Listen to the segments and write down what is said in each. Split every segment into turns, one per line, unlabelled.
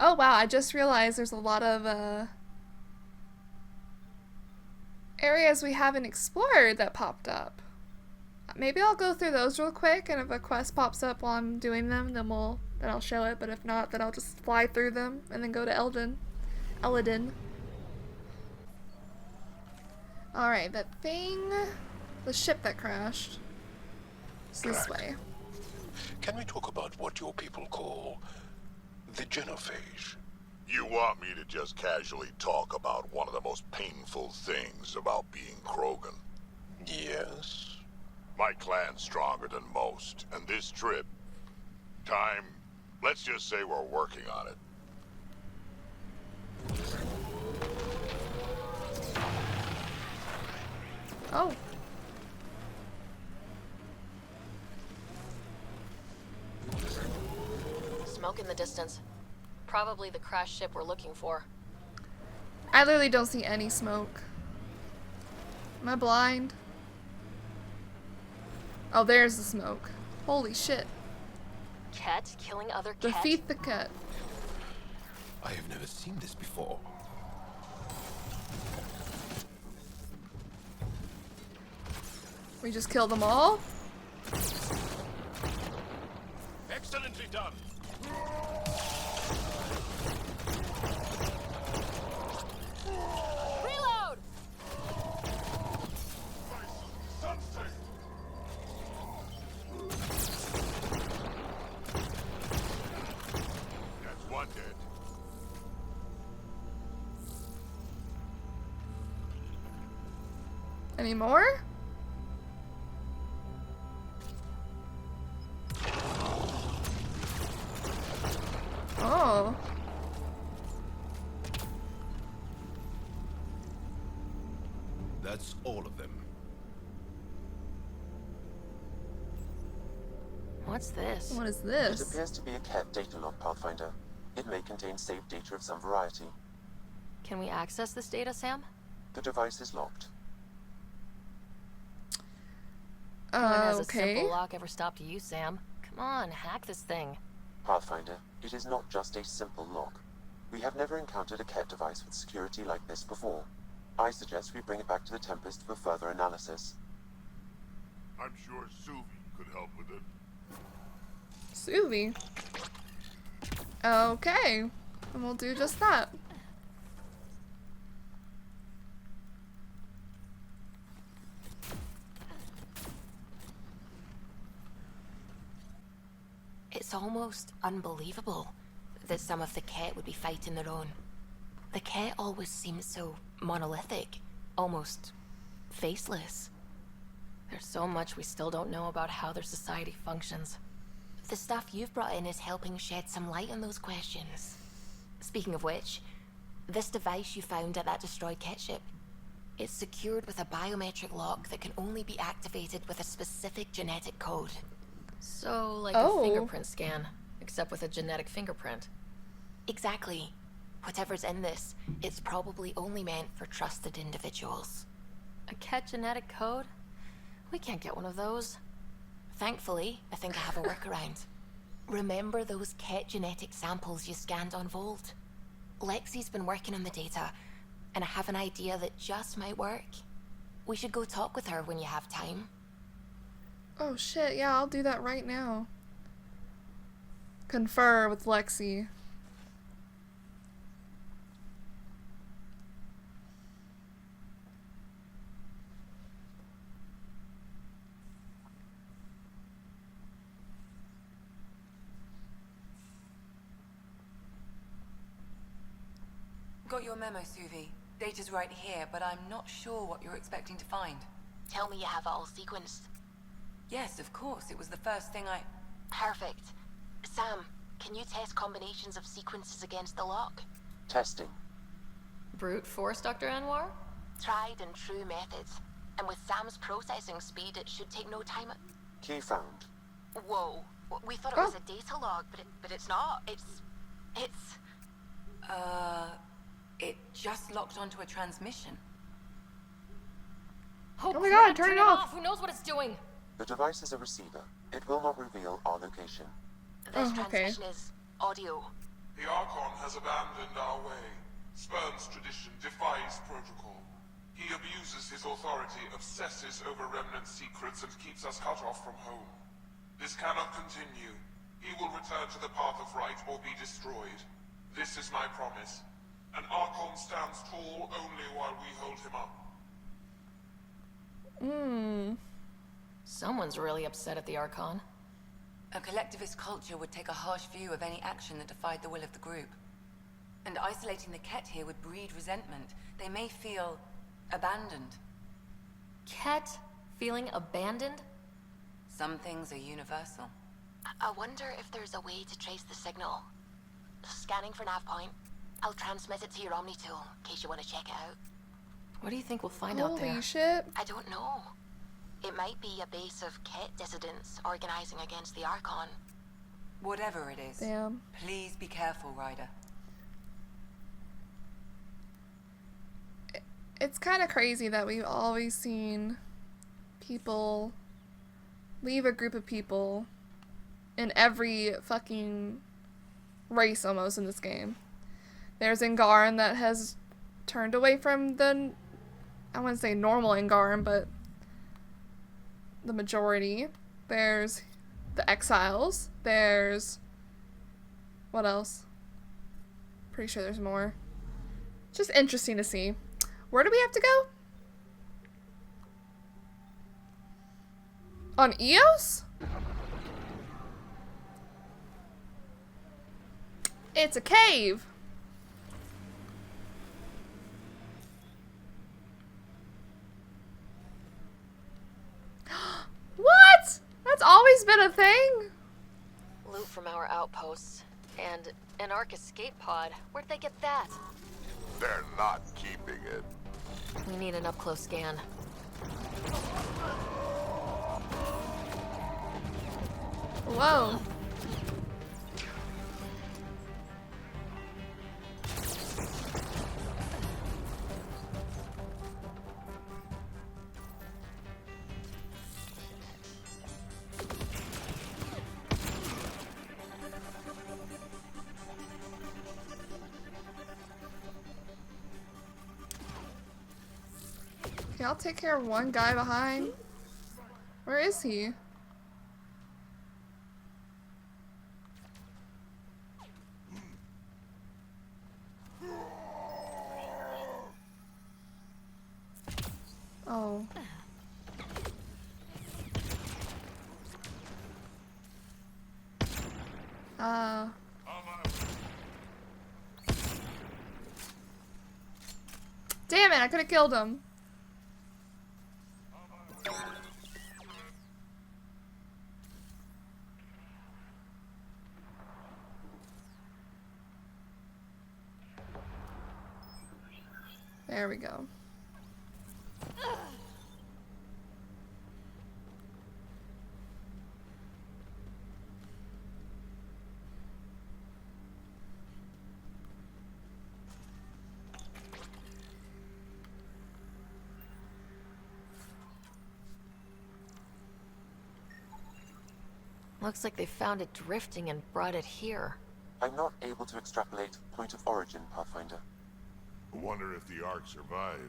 Oh wow, I just realized there's a lot of areas we haven't explored that popped up. Maybe I'll go through those real quick, and if a quest pops up while I'm doing them, then I'll show it. But if not, then I'll just fly through them and then go to Eldin. All right, that thing, the ship that crashed. It's this way.
Can we talk about what your people call the genophage?
You want me to just casually talk about one of the most painful things about being Krogan?
Yes.
My clan's stronger than most, and this trip... let's just say we're working on it.
Oh.
Smoke in the distance. Probably the crashed ship we're looking for.
I literally don't see any smoke. Am I blind? Oh, there's the smoke. Holy shit.
Ket killing other Ket?
Defeat the cat.
I have never seen this before.
We just killed them all?
Excellently done!
Reload!
That's one dead.
Any more? Oh.
That's all of them.
What's this?
What is
It
this?
appears to be a cat data log, Pathfinder. It may contain saved data of some variety.
Can we access this data, Sam?
The device is locked.
When has a
Okay.
simple lock ever stopped you, Sam? Come on, hack this thing.
Pathfinder, it is not just a simple lock. We have never encountered a cat device with security like this before. I suggest we bring it back to the Tempest for further analysis.
I'm sure Suvi could help with it.
Suvi. Okay. And we'll do just that.
It's almost unbelievable that some of the Ket would be fighting their own. The Ket always seems so monolithic, almost faceless.
There's so much we still don't know about how their society functions.
The stuff you've brought in is helping shed some light on those questions. Speaking of which, this device you found at that destroyed Ket ship, it's secured with a biometric lock that can only be activated with a specific genetic code.
So, like
Oh.
a fingerprint scan, except with a genetic fingerprint.
Exactly. Whatever's in this, it's probably only meant for trusted individuals.
A Ket genetic code? We can't get one of those.
Thankfully, I think I have a workaround. Remember those Ket genetic samples you scanned on Volt? Lexi's been working on the data, and I have an idea that just might work. We should go talk with her when you have time.
Oh shit, yeah, I'll do that right now. Confer with Lexi.
Got your memo, Suvi. Data's right here, but I'm not sure what you're expecting to find.
Tell me you have it all sequenced.
Yes, of course. It was the first thing I...
Perfect. Sam, can you test combinations of sequences against the lock?
Testing.
Brute force, Dr. Anwar?
Tried and true methods. And with Sam's processing speed, it should take no time.
Key found.
Whoa. We thought it was a data log, but it's not. It's...
It just locked onto a transmission.
Oh
my
crap,
God, turn it off.
Who knows what it's doing?
The device is a receiver. It will not reveal our location.
This
Oh, okay.
transmission is audio.
The Archon has abandoned our way, spurns tradition, defies protocol. He abuses his authority, obsesses over remnant secrets, and keeps us cut off from home. This cannot continue. He will return to the path of right or be destroyed. This is my promise. An Archon stands tall only while we hold him up.
Someone's really upset at the Archon.
A collectivist culture would take a harsh view of any action that defied the will of the group. And isolating the Ket here would breed resentment. They may feel abandoned.
Ket feeling abandoned?
Some things are universal.
I wonder if there's a way to trace the signal. Scanning for nav point. I'll transmit it to your Omni tool, in case you want to check it out.
What do you think we'll find out there?
Holy shit.
I don't know. It might be a base of Ket dissidents organizing against the Archon.
Whatever it is,
Damn.
please be careful, Ryder.
It's kind of crazy that we've always seen people leave a group of people in every fucking race almost in this game. There's Angaran that has turned away from the, I wouldn't say normal Angaran, but the majority. There's the exiles. There's, what else? Pretty sure there's more. Just interesting to see. Where do we have to go? On Eos? It's a cave. What? That's always been a thing?
Loot from our outposts. And an Ark escape pod. Where'd they get that?
They're not keeping it.
We need an up-close scan.
Whoa. Okay, I'll take care of one guy behind. Where is he? Oh. Damn it, I could have killed him. There we go.
Looks like they found it drifting and brought it here.
I'm not able to extrapolate point of origin, Pathfinder.
I wonder if the Ark survived.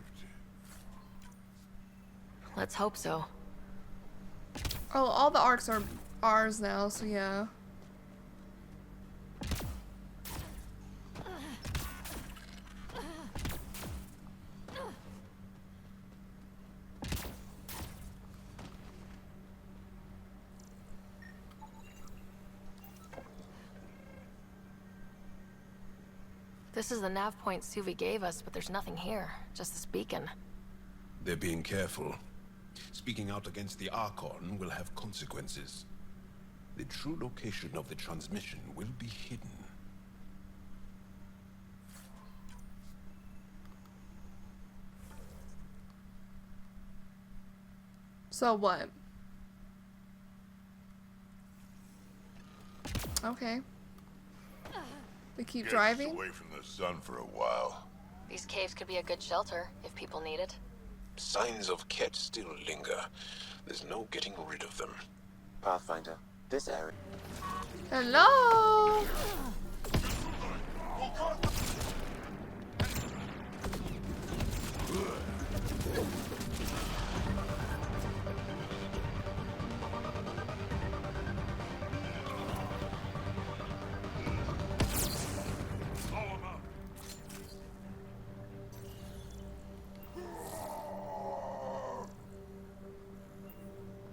Let's hope so.
Oh, all the arcs are ours now, so yeah.
This is the nav point Suvi gave us, but there's nothing here. Just this beacon.
They're being careful. Speaking out against the Archon will have consequences. The true location of the transmission will be hidden.
So what? Okay. We keep
Get us
driving?
away from the sun for a while.
These caves could be a good shelter, if people need it.
Signs of Ket still linger. There's no getting rid of them.
Pathfinder, this area.
Hello?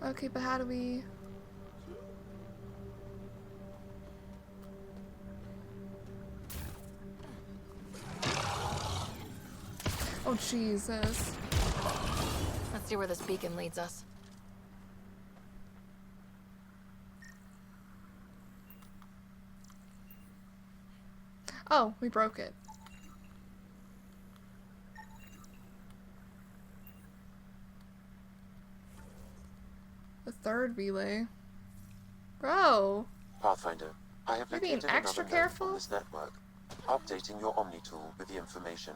Okay, but how do we... Oh, Jesus.
Let's see where this beacon leads us.
Oh, we broke it. The third relay. Bro.
Pathfinder, I have
You're being
located
extra
another node
careful?
on this network. Updating your Omni tool with the information.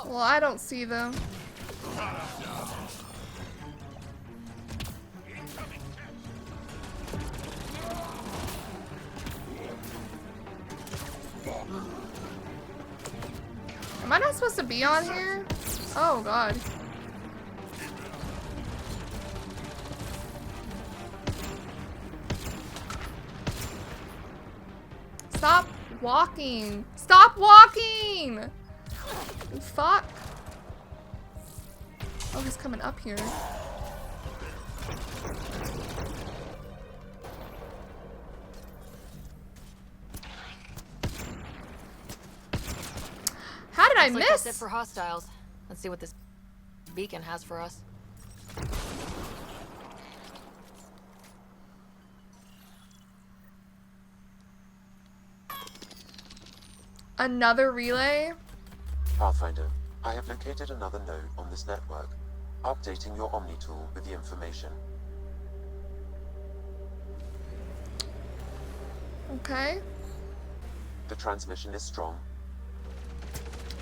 Well, I don't see them. Am I not supposed to be on here? Oh, God. Stop walking! Stop walking! Fuck. Oh, he's coming up here. How did I
Looks like that's it
miss?
for hostiles. Let's see what this beacon has for us.
Another relay?
Pathfinder, I have located another node on this network. Updating your Omni tool with the information.
Okay.
The transmission is strong.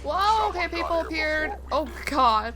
Whoa, okay, people appeared. Oh, God.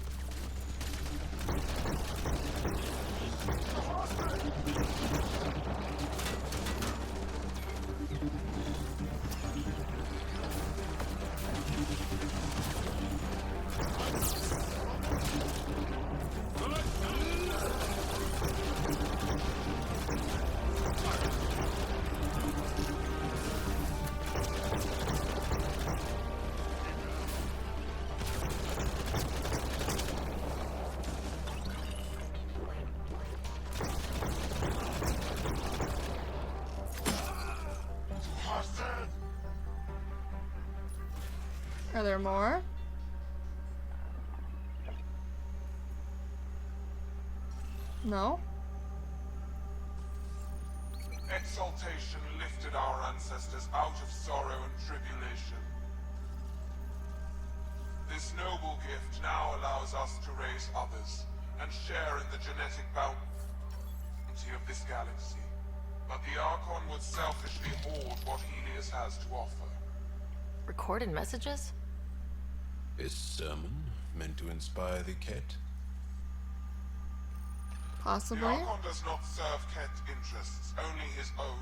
Are there more? No?
Exaltation lifted our ancestors out of sorrow and tribulation. This noble gift now allows us to raise others and share in the genetic bounty of this galaxy. But the Archon would selfishly hoard what Heleus has to offer.
Recorded messages?
This sermon meant to inspire the Ket?
The
Possibly.
Archon does not serve Ket interests, only his own.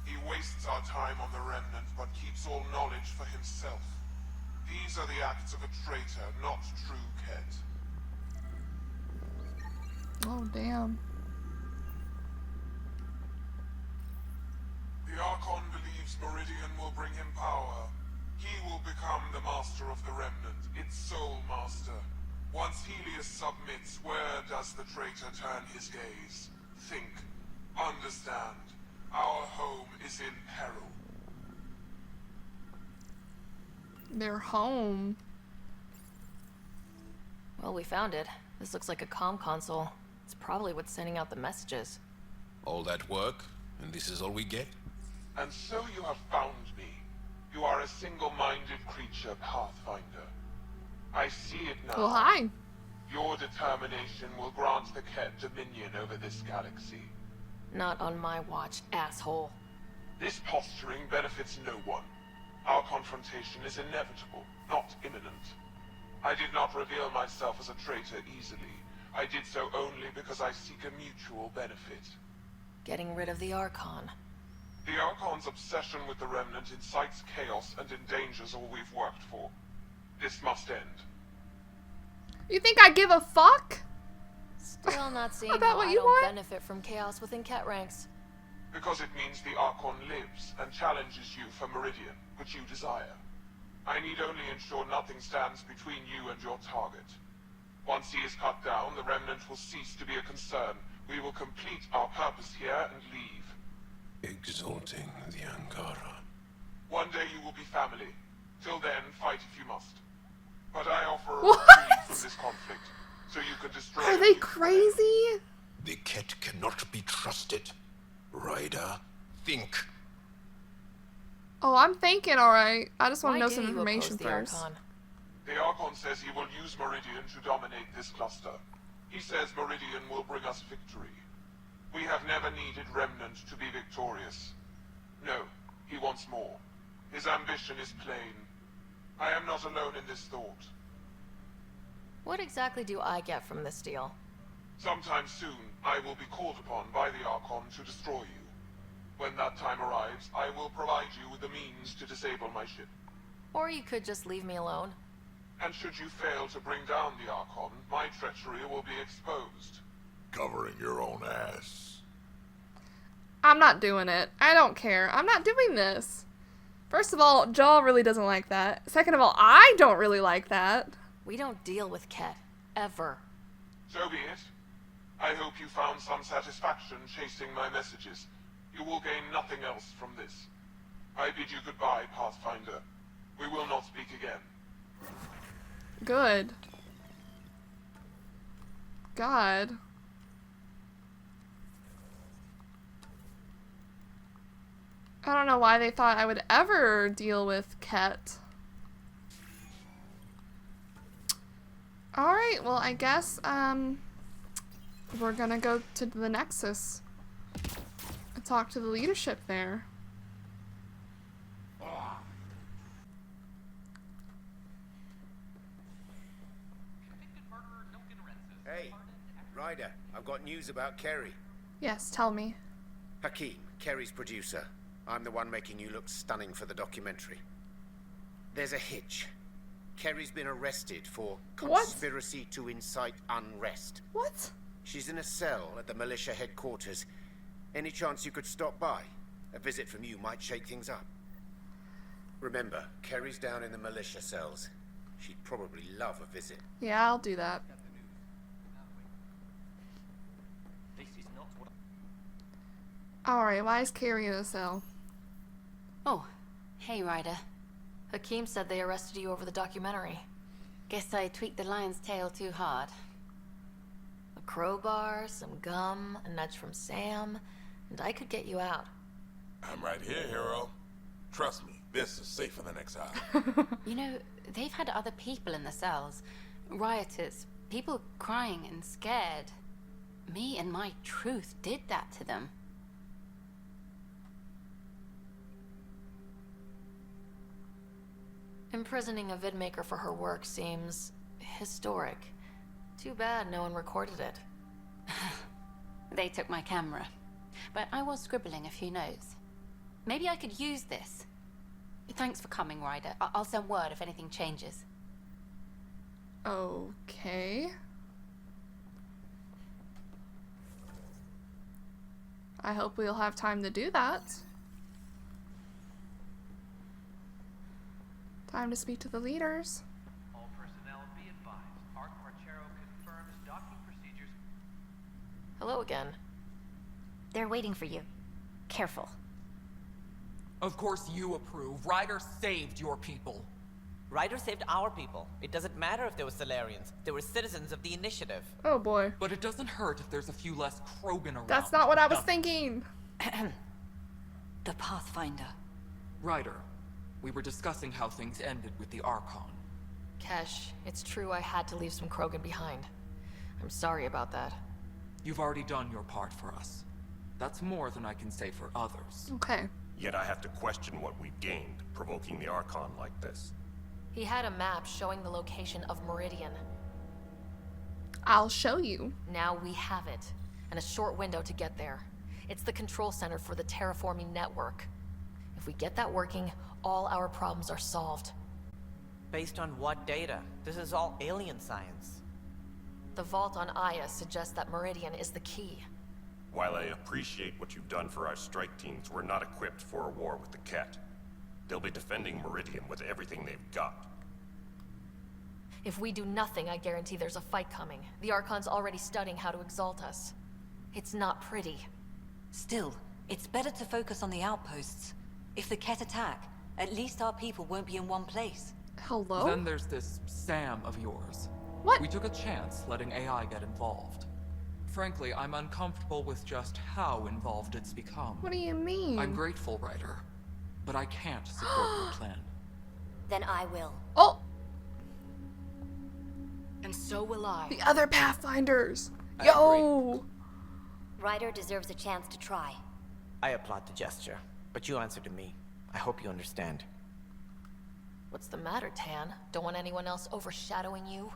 He wastes our time on the Remnant, but keeps all knowledge for himself. These are the acts of a traitor, not true Ket.
Oh, damn.
The Archon believes Meridian will bring him power. He will become the master of the Remnant, its sole master. Once Heleus submits, where does the traitor turn his gaze? Think. Understand. Our home is in peril.
Their home.
Well, we found it. This looks like a comm console. It's probably what's sending out the messages.
All that work, and this is all we get?
And so you have found me. You are a single-minded creature, Pathfinder. I see it now.
Well, hi.
Your determination will grant the Ket dominion over this galaxy.
Not on my watch, asshole.
This posturing benefits no one. Our confrontation is inevitable, not imminent. I did not reveal myself as a traitor easily. I did so only because I seek a mutual benefit.
Getting rid of the Archon.
The Archon's obsession with the Remnant incites chaos and endangers all we've worked for. This must end.
You think I give a fuck?
Still not seeing
About
how
what
I
you
don't
want?
benefit from chaos within cat ranks.
Because it means the Archon lives and challenges you for Meridian, which you desire. I need only ensure nothing stands between you and your target. Once he is cut down, the Remnant will cease to be a concern. We will complete our purpose here and leave.
Exalting the Angara.
One day you will be family. Till then, fight if you must. But I offer a
What?
reprieve from this conflict, so you can destroy
Are
it
they
if you
crazy?
The Ket cannot be trusted. Ryder, think.
Oh, I'm thinking, alright. I just want
Why
to know
do
some
you
information
oppose the
first.
Archon?
The Archon says he will use Meridian to dominate this cluster. He says Meridian will bring us victory. We have never needed Remnant to be victorious. No, he wants more. His ambition is plain. I am not alone in this thought.
What exactly do I get from this deal?
Sometime soon, I will be called upon by the Archon to destroy you. When that time arrives, I will provide you with the means to disable my ship.
Or you could just leave me alone.
And should you fail to bring down the Archon, my treachery will be exposed.
Covering your own ass.
I'm not doing it. I don't care. I'm not doing this. First of all, Jaw really doesn't like that. Second of all, I don't really like that.
We don't deal with Ket. Ever.
So be it. I hope you found some satisfaction chasing my messages. You will gain nothing else from this. I bid you goodbye, Pathfinder. We will not speak again.
Good. God. I don't know why they thought I would ever deal with Ket. Alright, well, I guess, we're gonna go to the Nexus and talk to the leadership there.
Hey, Ryder, I've got news about Kerry.
Yes, tell me.
Hakeem, Kerry's producer. I'm the one making you look stunning for the documentary. There's a hitch. Kerry's been arrested for conspiracy to incite unrest.
What?
She's in a cell at the militia headquarters. Any chance you could stop by? A visit from you might shake things up. Remember, Kerry's down in the militia cells. She'd probably love a visit.
Yeah, I'll do that. Alright, why is Carrie in a cell?
Oh, hey Ryder. Hakeem said they arrested you over the documentary.
Guess I tweaked the lion's tail too hard.
A crowbar, some gum, a nudge from Sam, and I could get you out.
I'm right here, hero. Trust me, this is safer than exile.
You know, they've had other people in the cells. Rioters, people crying and scared. Me and my truth did that to them.
Imprisoning a vidmaker for her work seems historic. Too bad no one recorded it.
They took my camera. But I was scribbling a few notes. Maybe I could use this. Thanks for coming, Ryder. I'll send word if anything changes.
Okay. I hope we'll have time to do that. Time to speak to the leaders.
All personnel be advised. Arc Marchero confirms docking procedures.
Hello again.
They're waiting for you. Careful.
Of course you approve. Ryder saved your people.
Ryder saved our people. It doesn't matter if they were Solarians. They were citizens of the Initiative.
Oh boy.
But it doesn't hurt if there's a few less Krogan around.
That's not what I was thinking.
The Pathfinder.
Ryder, we were discussing how things ended with the Archon.
Kesh, it's true I had to leave some Krogan behind. I'm sorry about that.
You've already done your part for us. That's more than I can say for others.
Okay.
Yet I have to question what we've gained, provoking the Archon like this.
He had a map showing the location of Meridian.
I'll show you.
Now we have it, and a short window to get there. It's the control center for the terraforming network. If we get that working, all our problems are solved.
Based on what data? This is all alien science.
The vault on Aya suggests that Meridian is the key.
While I appreciate what you've done for our strike teams, we're not equipped for a war with the Ket. They'll be defending Meridian with everything they've got.
If we do nothing, I guarantee there's a fight coming. The Archon's already studying how to exalt us. It's not pretty.
Still, it's better to focus on the outposts. If the Ket attack, at least our people won't be in one place.
Hello?
Then there's this Sam of yours.
What?
We took a chance letting AI get involved. Frankly, I'm uncomfortable with just how involved it's become.
What do you mean?
I'm grateful, Ryder, but I can't support your plan.
Then I will.
Oh!
And so will I.
The other Pathfinders! Yo!
Ryder deserves a chance to try.
I applaud the gesture, but you answer to me. I hope you understand.
What's the matter, Tan? Don't want anyone else overshadowing you?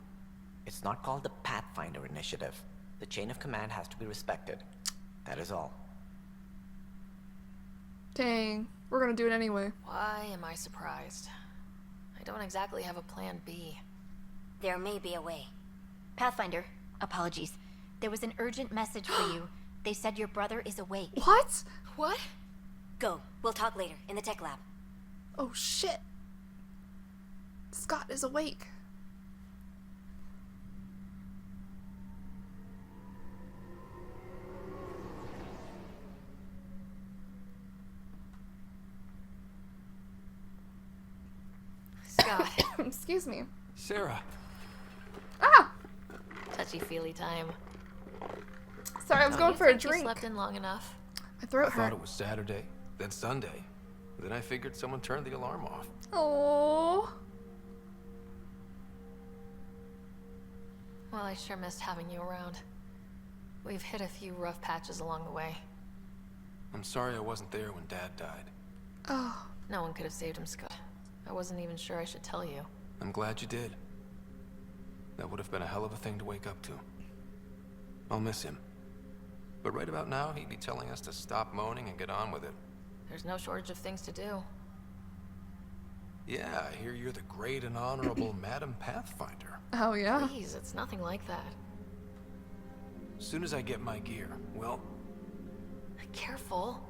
It's not called the Pathfinder Initiative. The chain of command has to be respected. That is all.
Dang. We're gonna do it anyway.
Why am I surprised? I don't exactly have a plan B.
There may be a way. Pathfinder, apologies. There was an urgent message for you. They said your brother is awake.
What?
What?
Go. We'll talk later, in the tech lab.
Oh shit. Scott is awake.
Scott.
Excuse me.
Sarah.
Ah!
Touchy-feely time.
Sorry, I was going for a drink.
You slept in long enough?
My throat
I
hurt.
thought it was Saturday, then Sunday. Then I figured someone turned the alarm off.
Oh.
Well, I sure missed having you around. We've hit a few rough patches along the way.
I'm sorry I wasn't there when Dad died.
Oh.
No one could have saved him, Scott. I wasn't even sure I should tell you.
I'm glad you did. That would have been a hell of a thing to wake up to. I'll miss him. But right about now, he'd be telling us to stop moaning and get on with it.
There's no shortage of things to do.
Yeah, I hear you're the great and honorable Madam Pathfinder.
Oh, yeah?
Please, it's nothing like that.
As soon as I get my gear, well...
Careful.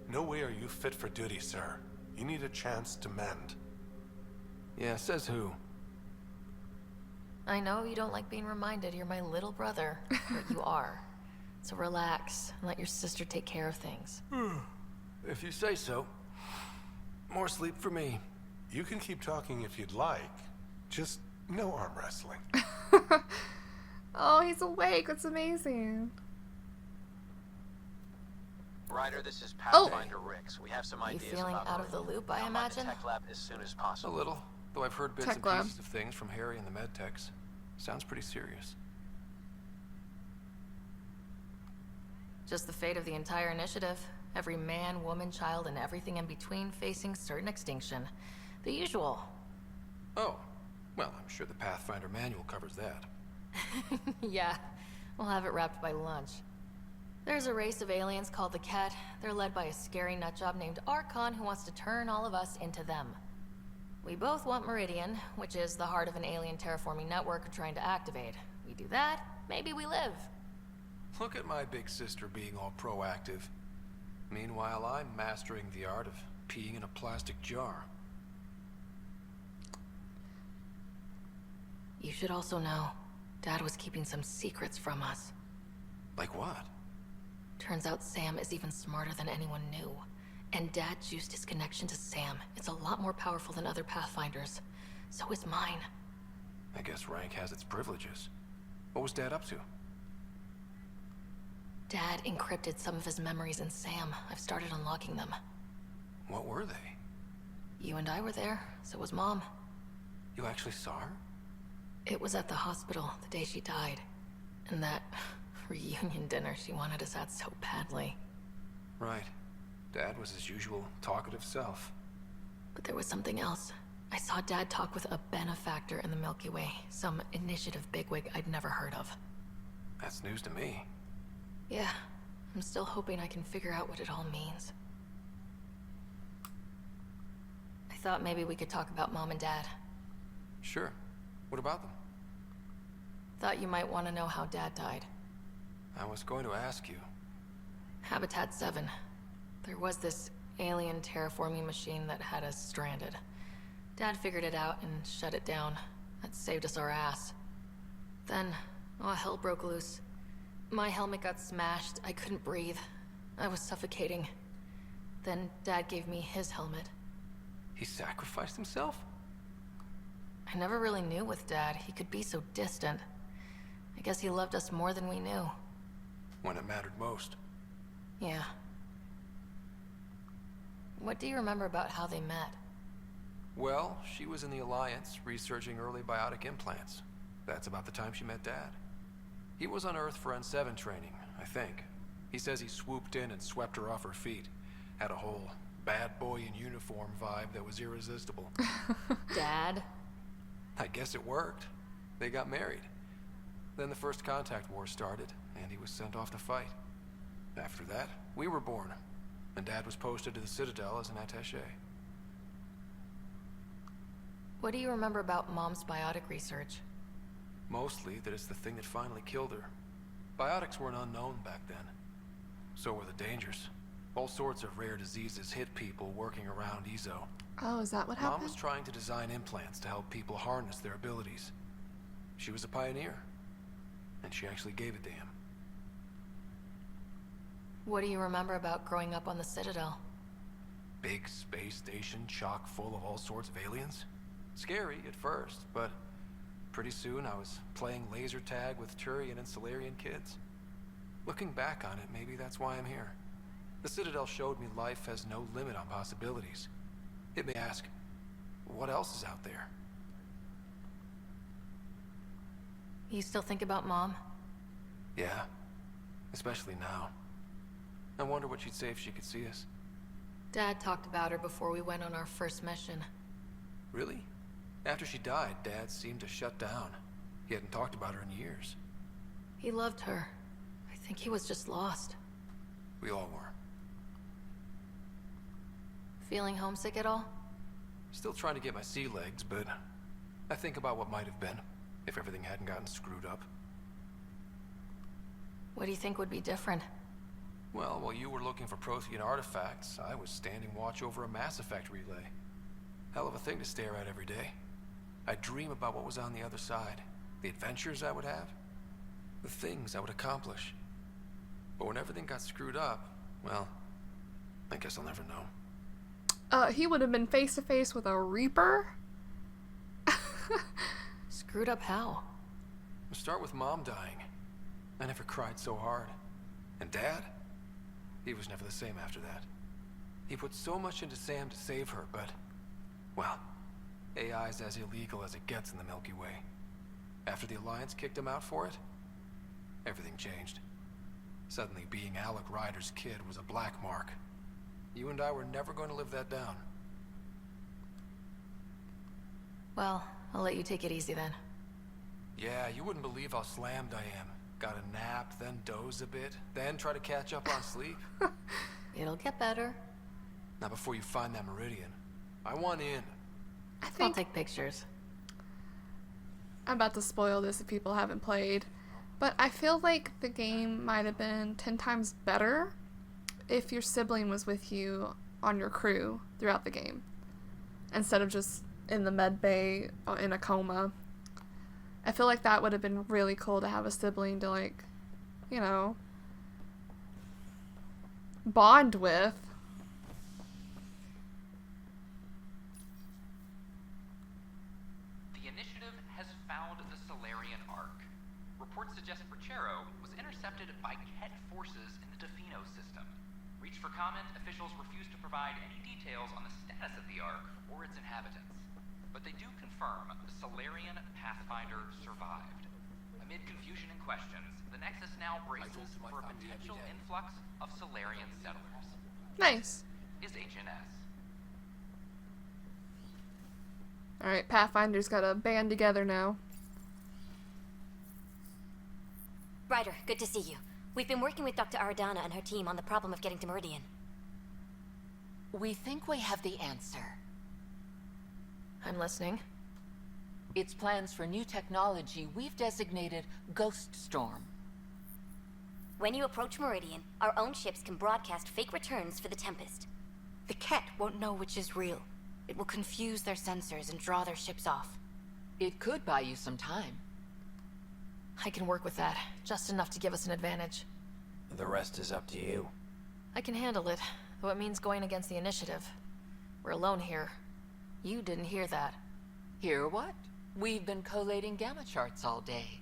No way are you fit for duty, sir. You need a chance to mend.
Yeah, says who?
I know you don't like being reminded you're my little brother, but you are. So relax and let your sister take care of things.
If you say so. More sleep for me.
You can keep talking if you'd like. Just no arm wrestling.
Oh, he's awake. That's amazing.
Ryder, this is Pathfinder Rix. We have some
You
ideas
feeling
about
out of the loop, I
Come on to
imagine?
Tech Lab as soon as
A
possible.
little, though I've heard bits
Tech
and
lab.
pieces of things from Harry and the med techs. Sounds pretty serious.
Just the fate of the entire initiative. Every man, woman, child, and everything in between facing certain extinction. The usual.
Oh, well, I'm sure the Pathfinder manual covers that.
Yeah, we'll have it wrapped by lunch. There's a race of aliens called the Ket. They're led by a scary nutjob named Archon who wants to turn all of us into them. We both want Meridian, which is the heart of an alien terraforming network we're trying to activate. We do that, maybe we live.
Look at my big sister being all proactive. Meanwhile, I'm mastering the art of peeing in a plastic jar.
You should also know, Dad was keeping some secrets from us.
Like what?
Turns out Sam is even smarter than anyone knew. And Dad juiced his connection to Sam. It's a lot more powerful than other Pathfinders. So is mine.
I guess rank has its privileges. What was Dad up to?
Dad encrypted some of his memories in Sam. I've started unlocking them.
What were they?
You and I were there, so was Mom.
You actually saw her?
It was at the hospital the day she died. And that reunion dinner she wanted us at so badly.
Right. Dad was his usual talkative self.
But there was something else. I saw Dad talk with a benefactor in the Milky Way, some initiative bigwig I'd never heard of.
That's news to me.
Yeah, I'm still hoping I can figure out what it all means. I thought maybe we could talk about Mom and Dad.
Sure. What about them?
Thought you might want to know how Dad died.
I was going to ask you.
Habitat 7. There was this alien terraforming machine that had us stranded. Dad figured it out and shut it down. That saved us our ass. Then, hell broke loose. My helmet got smashed. I couldn't breathe. I was suffocating. Then Dad gave me his helmet.
He sacrificed himself?
I never really knew with Dad. He could be so distant. I guess he loved us more than we knew.
When it mattered most.
Yeah. What do you remember about how they met?
Well, she was in the Alliance, researching early biotic implants. That's about the time she met Dad. He was on Earth for N7 training, I think. He says he swooped in and swept her off her feet. Had a whole bad boy in uniform vibe that was irresistible.
Dad?
I guess it worked. They got married. Then the first contact war started, and he was sent off to fight. After that, we were born, and Dad was posted to the Citadel as an attaché.
What do you remember about Mom's biotic research?
Mostly that it's the thing that finally killed her. Biotics were an unknown back then. So were the dangers. All sorts of rare diseases hit people working around EZO.
Oh, is that what
Mom
happened?
was trying to design implants to help people harness their abilities. She was a pioneer, and she actually gave a damn.
What do you remember about growing up on the Citadel?
Big space station chock full of all sorts of aliens. Scary at first, but pretty soon I was playing laser tag with Turian and Solarian kids. Looking back on it, maybe that's why I'm here. The Citadel showed me life has no limit on possibilities. It may ask, what else is out there?
You still think about Mom?
Yeah, especially now. I wonder what she'd say if she could see us.
Dad talked about her before we went on our first mission.
Really? After she died, Dad seemed to shut down. He hadn't talked about her in years.
He loved her. I think he was just lost.
We all were.
Feeling homesick at all?
Still trying to get my sea legs, but I think about what might have been if everything hadn't gotten screwed up.
What do you think would be different?
Well, while you were looking for Prothean artifacts, I was standing watch over a Mass Effect relay. Hell of a thing to stare at every day. I'd dream about what was on the other side, the adventures I would have, the things I would accomplish. But when everything got screwed up, well, I guess I'll never know.
He would have been face to face with a Reaper?
Screwed up how?
We'll start with Mom dying. I never cried so hard. And Dad? He was never the same after that. He put so much into Sam to save her, but, well, AI's as illegal as it gets in the Milky Way. After the Alliance kicked him out for it, everything changed. Suddenly, being Alec Ryder's kid was a black mark. You and I were never going to live that down.
Well, I'll let you take it easy then.
Yeah, you wouldn't believe how slammed I am. Got a nap, then doze a bit, then try to catch up on sleep.
It'll get better.
Not before you find that Meridian. I want in.
I'll take pictures.
I'm about to spoil this if people haven't played, but I feel like the game might have been 10 times better if your sibling was with you on your crew throughout the game, instead of just in the med bay in a coma. I feel like that would have been really cool to have a sibling to, like, you know, bond with.
The initiative has found the Solarian Ark. Reports suggest Perchero was intercepted by Ket forces in the Defino system. Reached for comment, officials refused to provide any details on the status of the Ark or its inhabitants. But they do confirm the Solarian Pathfinder survived. A amid confusion and questions, the Nexus now braces for a potential influx of Solarian settlers.
Nice.
Is HNS.
Alright, Pathfinder's got a band together now.
Ryder, good to see you. We've been working with Dr. Aradana and her team on the problem of getting to Meridian.
We think we have the answer.
I'm listening.
It's plans for new technology we've designated Ghost Storm.
When you approach Meridian, our own ships can broadcast fake returns for the Tempest.
The Ket won't know which is real. It will confuse their sensors and draw their ships off.
It could buy you some time.
I can work with that, just enough to give us an advantage.
The rest is up to you.
I can handle it, though it means going against the initiative. We're alone here. You didn't hear that.
Hear what? We've been collating gamma charts all day.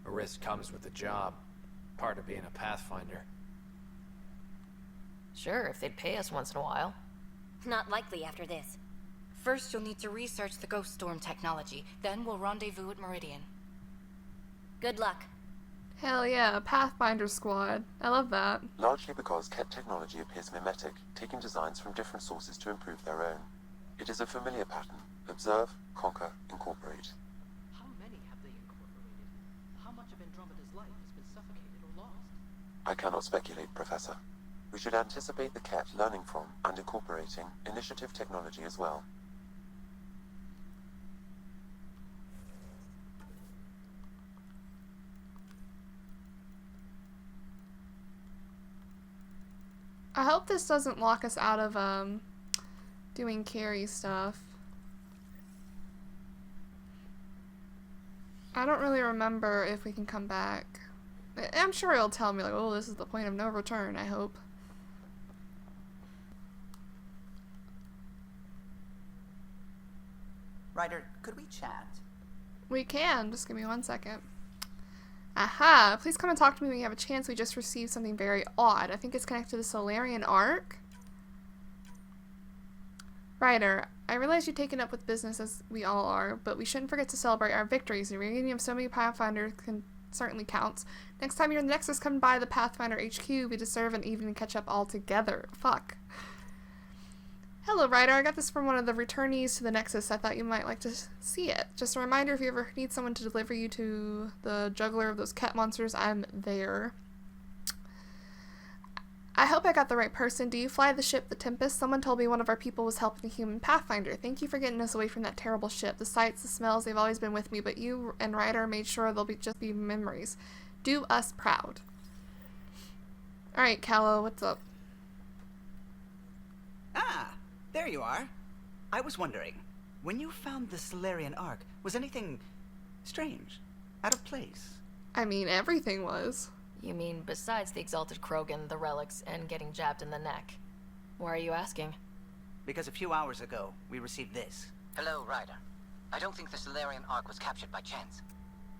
A risk comes with the job. Part of being a Pathfinder.
Sure, if they'd pay us once in a while.
Not likely after this.
First, you'll need to research the Ghost Storm technology. Then we'll rendezvous at Meridian.
Good luck.
Hell yeah, a Pathfinder squad. I love that.
Largely because Ket technology appears mimetic, taking designs from different sources to improve their own. It is a familiar pattern. Observe, conquer, incorporate.
How many have they incorporated? How much of Andromeda's life has been suffocated or lost?
I cannot speculate, Professor. We should anticipate the Ket learning from and incorporating initiative technology as well.
I hope this doesn't lock us out of doing carry stuff. I don't really remember if we can come back. I'm sure it'll tell me like, oh, this is the point of no return, I hope.
Ryder, could we chat?
We can. Just give me 1 second. Aha! Please come and talk to me when you have a chance. We just received something very odd. I think it's connected to the Solarian Ark. Ryder, I realize you've taken up with business as we all are, but we shouldn't forget to celebrate our victories. The reunion of so many Pathfinders certainly counts. Next time you're in the Nexus, come by the Pathfinder HQ. We deserve an evening to catch up all together. Fuck. Hello, Ryder. I got this from one of the returnees to the Nexus. I thought you might like to see it. Just a reminder, if you ever need someone to deliver you to the juggler of those cat monsters, I'm there. I hope I got the right person. Do you fly the ship, the Tempest? Someone told me one of our people was helping the human Pathfinder. Thank you for getting us away from that terrible ship. The sights, the smells, they've always been with me, but you and Ryder made sure they'll just be memories. Do us proud. Alright, Callow, what's up?
Ah! There you are. I was wondering, when you found the Solarian Ark, was anything strange? Out of place?
I mean, everything was.
You mean besides the Exalted Krogan, the relics, and getting jabbed in the neck? Why are you asking?
Because a few hours ago, we received this.
Hello, Ryder. I don't think the Solarian Ark was captured by chance.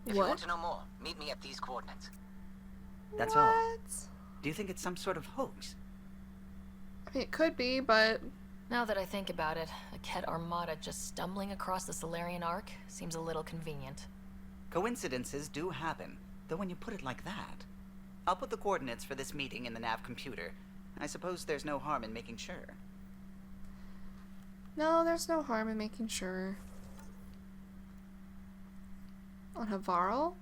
If
What?
you want to know more, meet me at these coordinates.
That's all. Do you think it's some sort of hoax?
I mean, it could be, but...
Now that I think about it, a Ket armada just stumbling across the Solarian Ark seems a little convenient.
Coincidences do happen, though when you put it like that. I'll put the coordinates for this meeting in the nav computer. I suppose there's no harm in making sure.
No, there's no harm in making sure. On Havarl?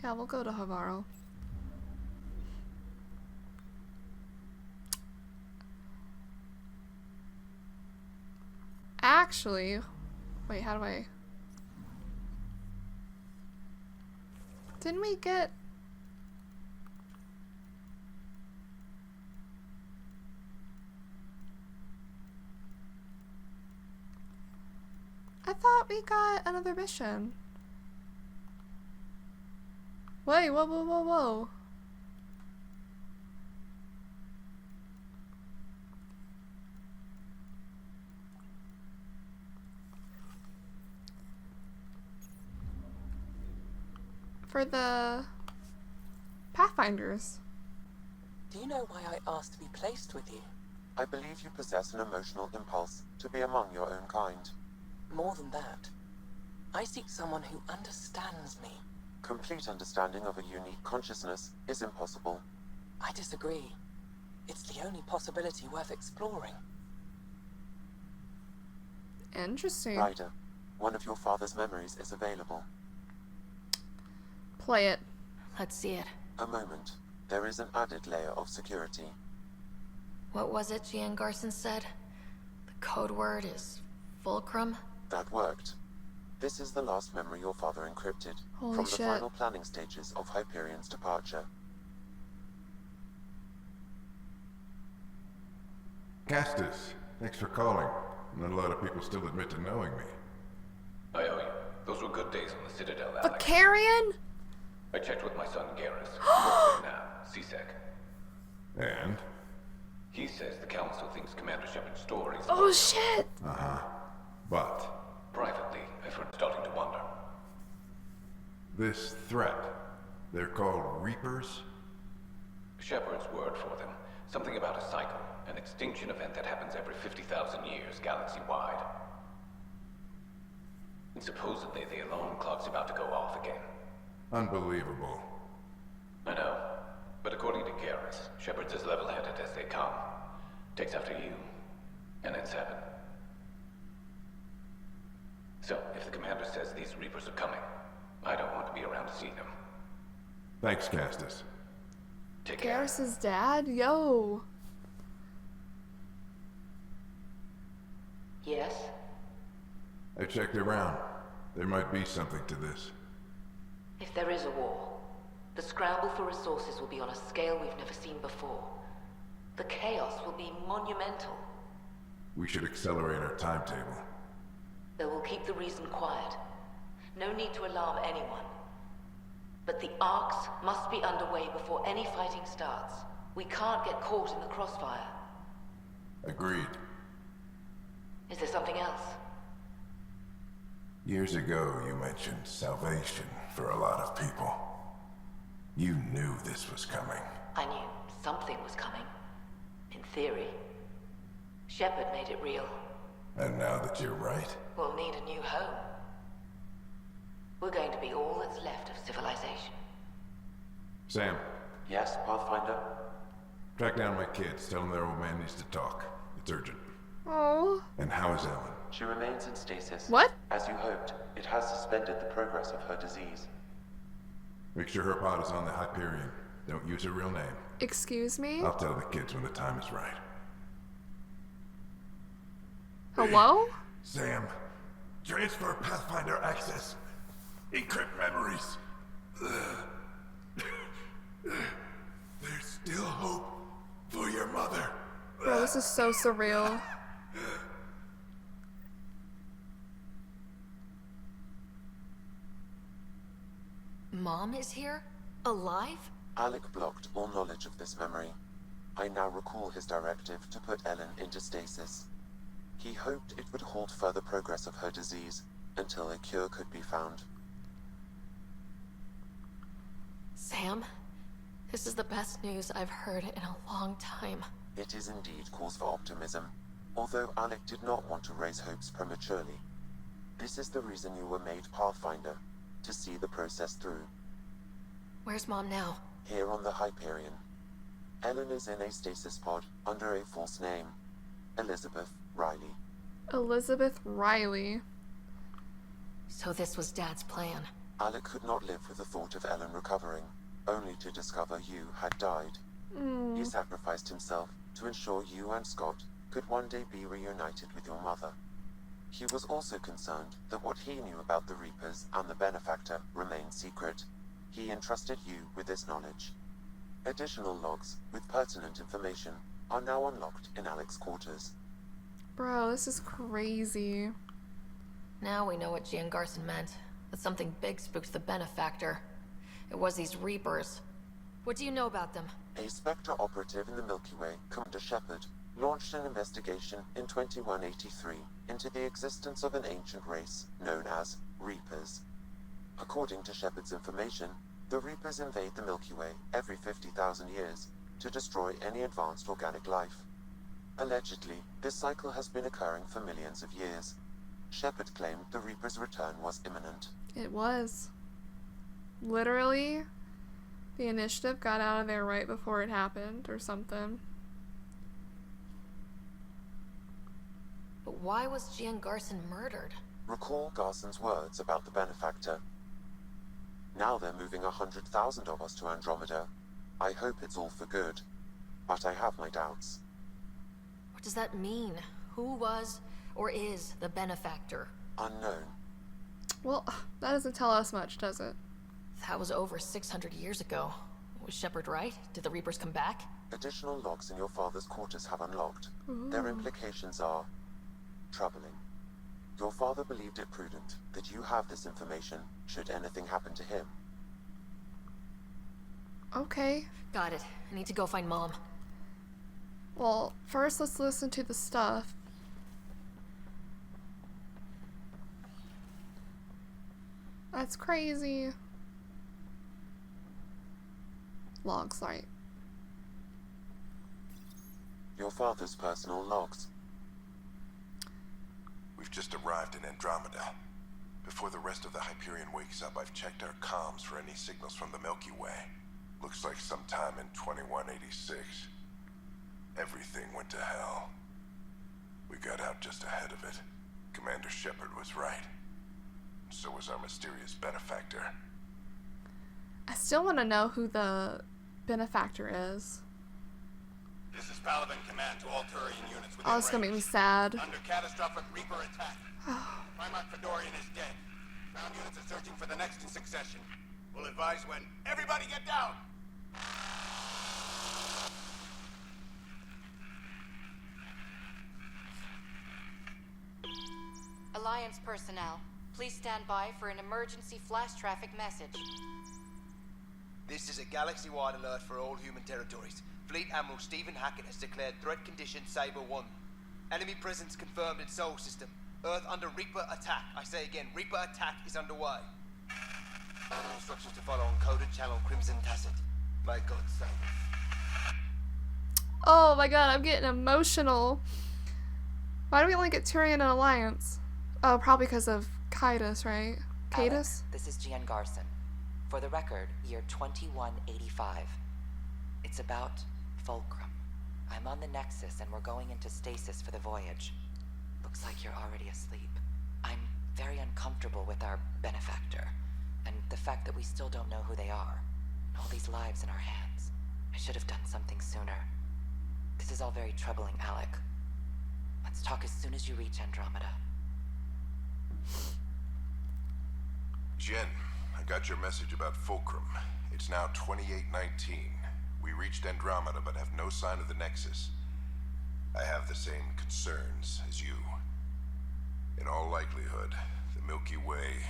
Yeah, we'll go to Havarl. Actually, wait, how do I... Didn't we get... I thought we got another mission. Wait, whoa, whoa, whoa, whoa. for the Pathfinders.
Do you know why I asked to be placed with you?
I believe you possess an emotional impulse to be among your own kind.
More than that, I seek someone who understands me.
Complete understanding of a unique consciousness is impossible.
I disagree. It's the only possibility worth exploring.
Interesting.
Ryder, one of your father's memories is available.
Play it.
Let's see it.
A moment. There is an added layer of security.
What was it Gian Garson said? The code word is fulcrum?
That worked. This is the last memory your father encrypted
Holy
from
shit.
the final planning stages of Hyperion's departure.
Castus, thanks for calling. Not a lot of people still admit to knowing me.
I owe you. Those were good days on the Citadel, Alex.
Hyperion?
I checked with my son Garrus. He works there now, CSEC.
And?
He says the Council thinks Commander Shepard's story is...
Oh shit!
Uh-huh. But?
Privately, I've heard starting to wonder.
This threat, they're called Reapers?
Shepard's word for them. Something about a cycle. An extinction event that happens every 50,000 years, galaxy-wide. And supposedly the alarm clock's about to go off again.
Unbelievable.
I know. But according to Garrus, Shepard's as level-headed as they come. Takes after you. And then 7. So, if the commander says these Reapers are coming, I don't want to be around to see them.
Thanks, Castus.
Take care.
Garrus's dad? Yo.
Yes?
I checked around. There might be something to this.
If there is a war, the scramble for resources will be on a scale we've never seen before. The chaos will be monumental.
We should accelerate our timetable.
They will keep the reason quiet. No need to alarm anyone. But the arcs must be underway before any fighting starts. We can't get caught in the crossfire.
Agreed.
Is there something else?
Years ago, you mentioned salvation for a lot of people. You knew this was coming.
I knew something was coming. In theory. Shepard made it real.
And now that you're right,
We'll need a new home. We're going to be all that's left of civilization.
Sam,
Yes, Pathfinder?
track down my kids. Tell them their old man needs to talk. It's urgent.
Oh.
And how is Ellen?
She remains in stasis.
What?
As you hoped, it has suspended the progress of her disease.
Make sure her pod is on the Hyperion. Don't use her real name.
Excuse me?
I'll tell the kids when the time is right.
Hello?
Sam, transfer Pathfinder access. Encrypt memories. There's still hope for your mother.
Bro, this is so surreal.
Mom is here? Alive?
Alec blocked all knowledge of this memory. I now recall his directive to put Ellen into stasis. He hoped it would halt further progress of her disease until a cure could be found.
Sam, this is the best news I've heard in a long time.
It is indeed cause for optimism, although Alec did not want to raise hopes prematurely. This is the reason you were made Pathfinder, to see the process through.
Where's Mom now?
Here on the Hyperion. Ellen is in a stasis pod under a false name, Elizabeth Riley.
Elizabeth Riley.
So this was Dad's plan.
Alec could not live with the thought of Ellen recovering, only to discover you had died. He sacrificed himself to ensure you and Scott could one day be reunited with your mother. He was also concerned that what he knew about the Reapers and the Benefactor remained secret. He entrusted you with this knowledge. Additional logs with pertinent information are now unlocked in Alec's quarters.
Bro, this is crazy.
Now we know what Gian Garson meant. That something big spooked the Benefactor. It was these Reapers. What do you know about them?
A Spectre operative in the Milky Way, Commander Shepard, launched an investigation in 2183 into the existence of an ancient race known as Reapers. According to Shepard's information, The Reapers invade the Milky Way every 50,000 years to destroy any advanced organic life. Allegedly, this cycle has been occurring for millions of years. Shepard claimed the Reapers' return was imminent.
It was. Literally, the initiative got out of there right before it happened, or something.
But why was Gian Garson murdered?
Recall Garson's words about the benefactor. Now they're moving 100,000 of us to Andromeda. I hope it's all for good, but I have my doubts.
What does that mean? Who was or is the benefactor?
Unknown.
Well, that doesn't tell us much, does it?
That was over 600 years ago. Was Shepard right? Did the Reapers come back?
Additional logs in your father's quarters have unlocked. Their implications are troubling. Your father believed it prudent that you have this information should anything happen to him.
Okay.
Got it. I need to go find Mom.
Well, first let's listen to the stuff. That's crazy. Logs, right?
Your father's personal logs.
We've just arrived in Andromeda. Before the rest of the Hyperion wakes up, I've checked our comms for any signals from the Milky Way. Looks like sometime in 2186. Everything went to hell. We got out just ahead of it. Commander Shepard was right. So was our mysterious benefactor.
I still want to know who the benefactor is.
This is Paladin Command to all Turian units within
Oh, it's gonna make me
range.
sad.
Under catastrophic Reaper attack. Primarch Fedorian is dead. Ground units are searching for the next in succession. We'll advise when. Everybody get down!
Alliance personnel, please stand by for an emergency flash traffic message.
This is a galaxy-wide alert for all human territories. Fleet Admiral Stephen Hackett has declared threat condition Saber 1. Enemy presence confirmed in Sol System. Earth under Reaper attack. I say again, Reaper attack is underway. Instructions to follow on coded channel Crimson Tacit. May God save us.
Oh my god, I'm getting emotional. Why do we only get Tyrion and Alliance? Oh, probably because of Cadus, right? Cadus?
This is Gian Garson. For the record, year 2185. It's about Fulcrum. I'm on the Nexus and we're going into stasis for the voyage. Looks like you're already asleep. I'm very uncomfortable with our benefactor, and the fact that we still don't know who they are. All these lives in our hands. I should have done something sooner. This is all very troubling, Alec. Let's talk as soon as you reach Andromeda.
Jen, I got your message about Fulcrum. It's now 2819. We reached Andromeda but have no sign of the Nexus. I have the same concerns as you. In all likelihood, the Milky Way...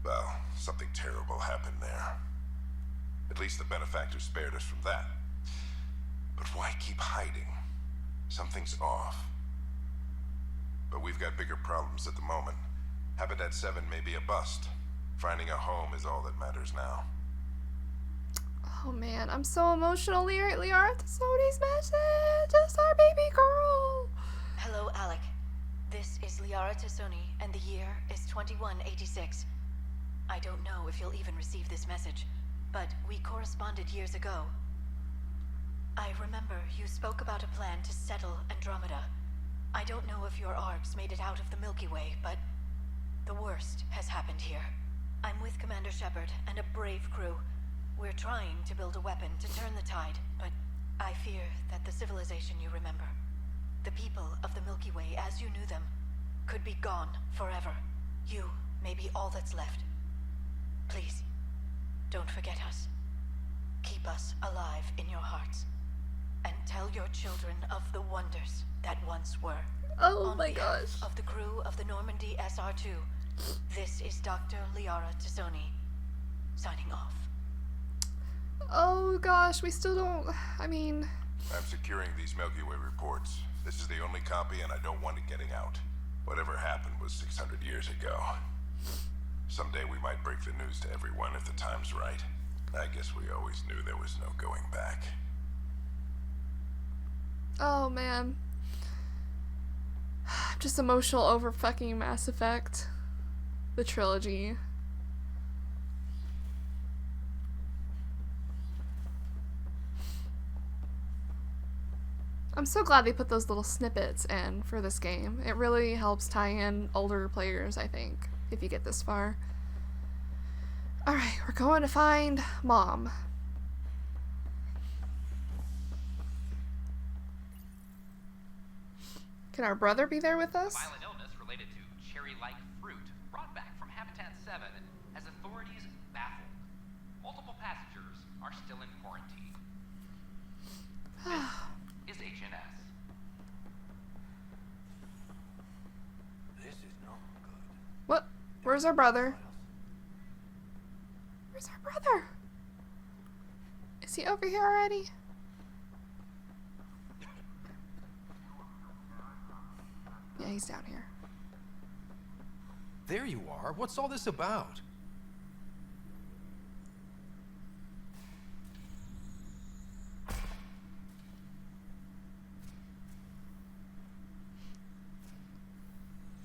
well, something terrible happened there. At least the benefactor spared us from that. But why keep hiding? Something's off. But we've got bigger problems at the moment. Habitat 7 may be a bust. Finding a home is all that matters now.
Oh man, I'm so emotional. Liara Tassoni's message. It's our baby girl.
Hello, Alec. This is Liara Tassoni, and the year is 2186. I don't know if you'll even receive this message, but we corresponded years ago. I remember you spoke about a plan to settle Andromeda. I don't know if your arcs made it out of the Milky Way, but the worst has happened here. I'm with Commander Shepard and a brave crew. We're trying to build a weapon to turn the tide, but I fear that the civilization you remember, the people of the Milky Way as you knew them, could be gone forever. You may be all that's left. Please, don't forget us. Keep us alive in your hearts. And tell your children of the wonders that once were.
Oh my gosh.
Of the crew of the Normandy SR2, this is Dr. Liara Tassoni, signing off.
Oh gosh, we still don't... I mean...
I'm securing these Milky Way reports. This is the only copy and I don't want it getting out. Whatever happened was 600 years ago. Someday we might break the news to everyone if the time's right. I guess we always knew there was no going back.
Oh man. Just emotional over fucking Mass Effect. The trilogy. I'm so glad they put those little snippets in for this game. It really helps tie in older players, I think, if you get this far. Alright, we're going to find Mom. Can our brother be there with us?
Violent illness related to cherry-like fruit brought back from Habitat 7 has authorities baffled. Multiple passengers are still in quarantine. This is HNS.
This is not good.
What? Where's our brother? Where's our brother? Is he over here already? Yeah, he's down here.
There you are. What's all this about?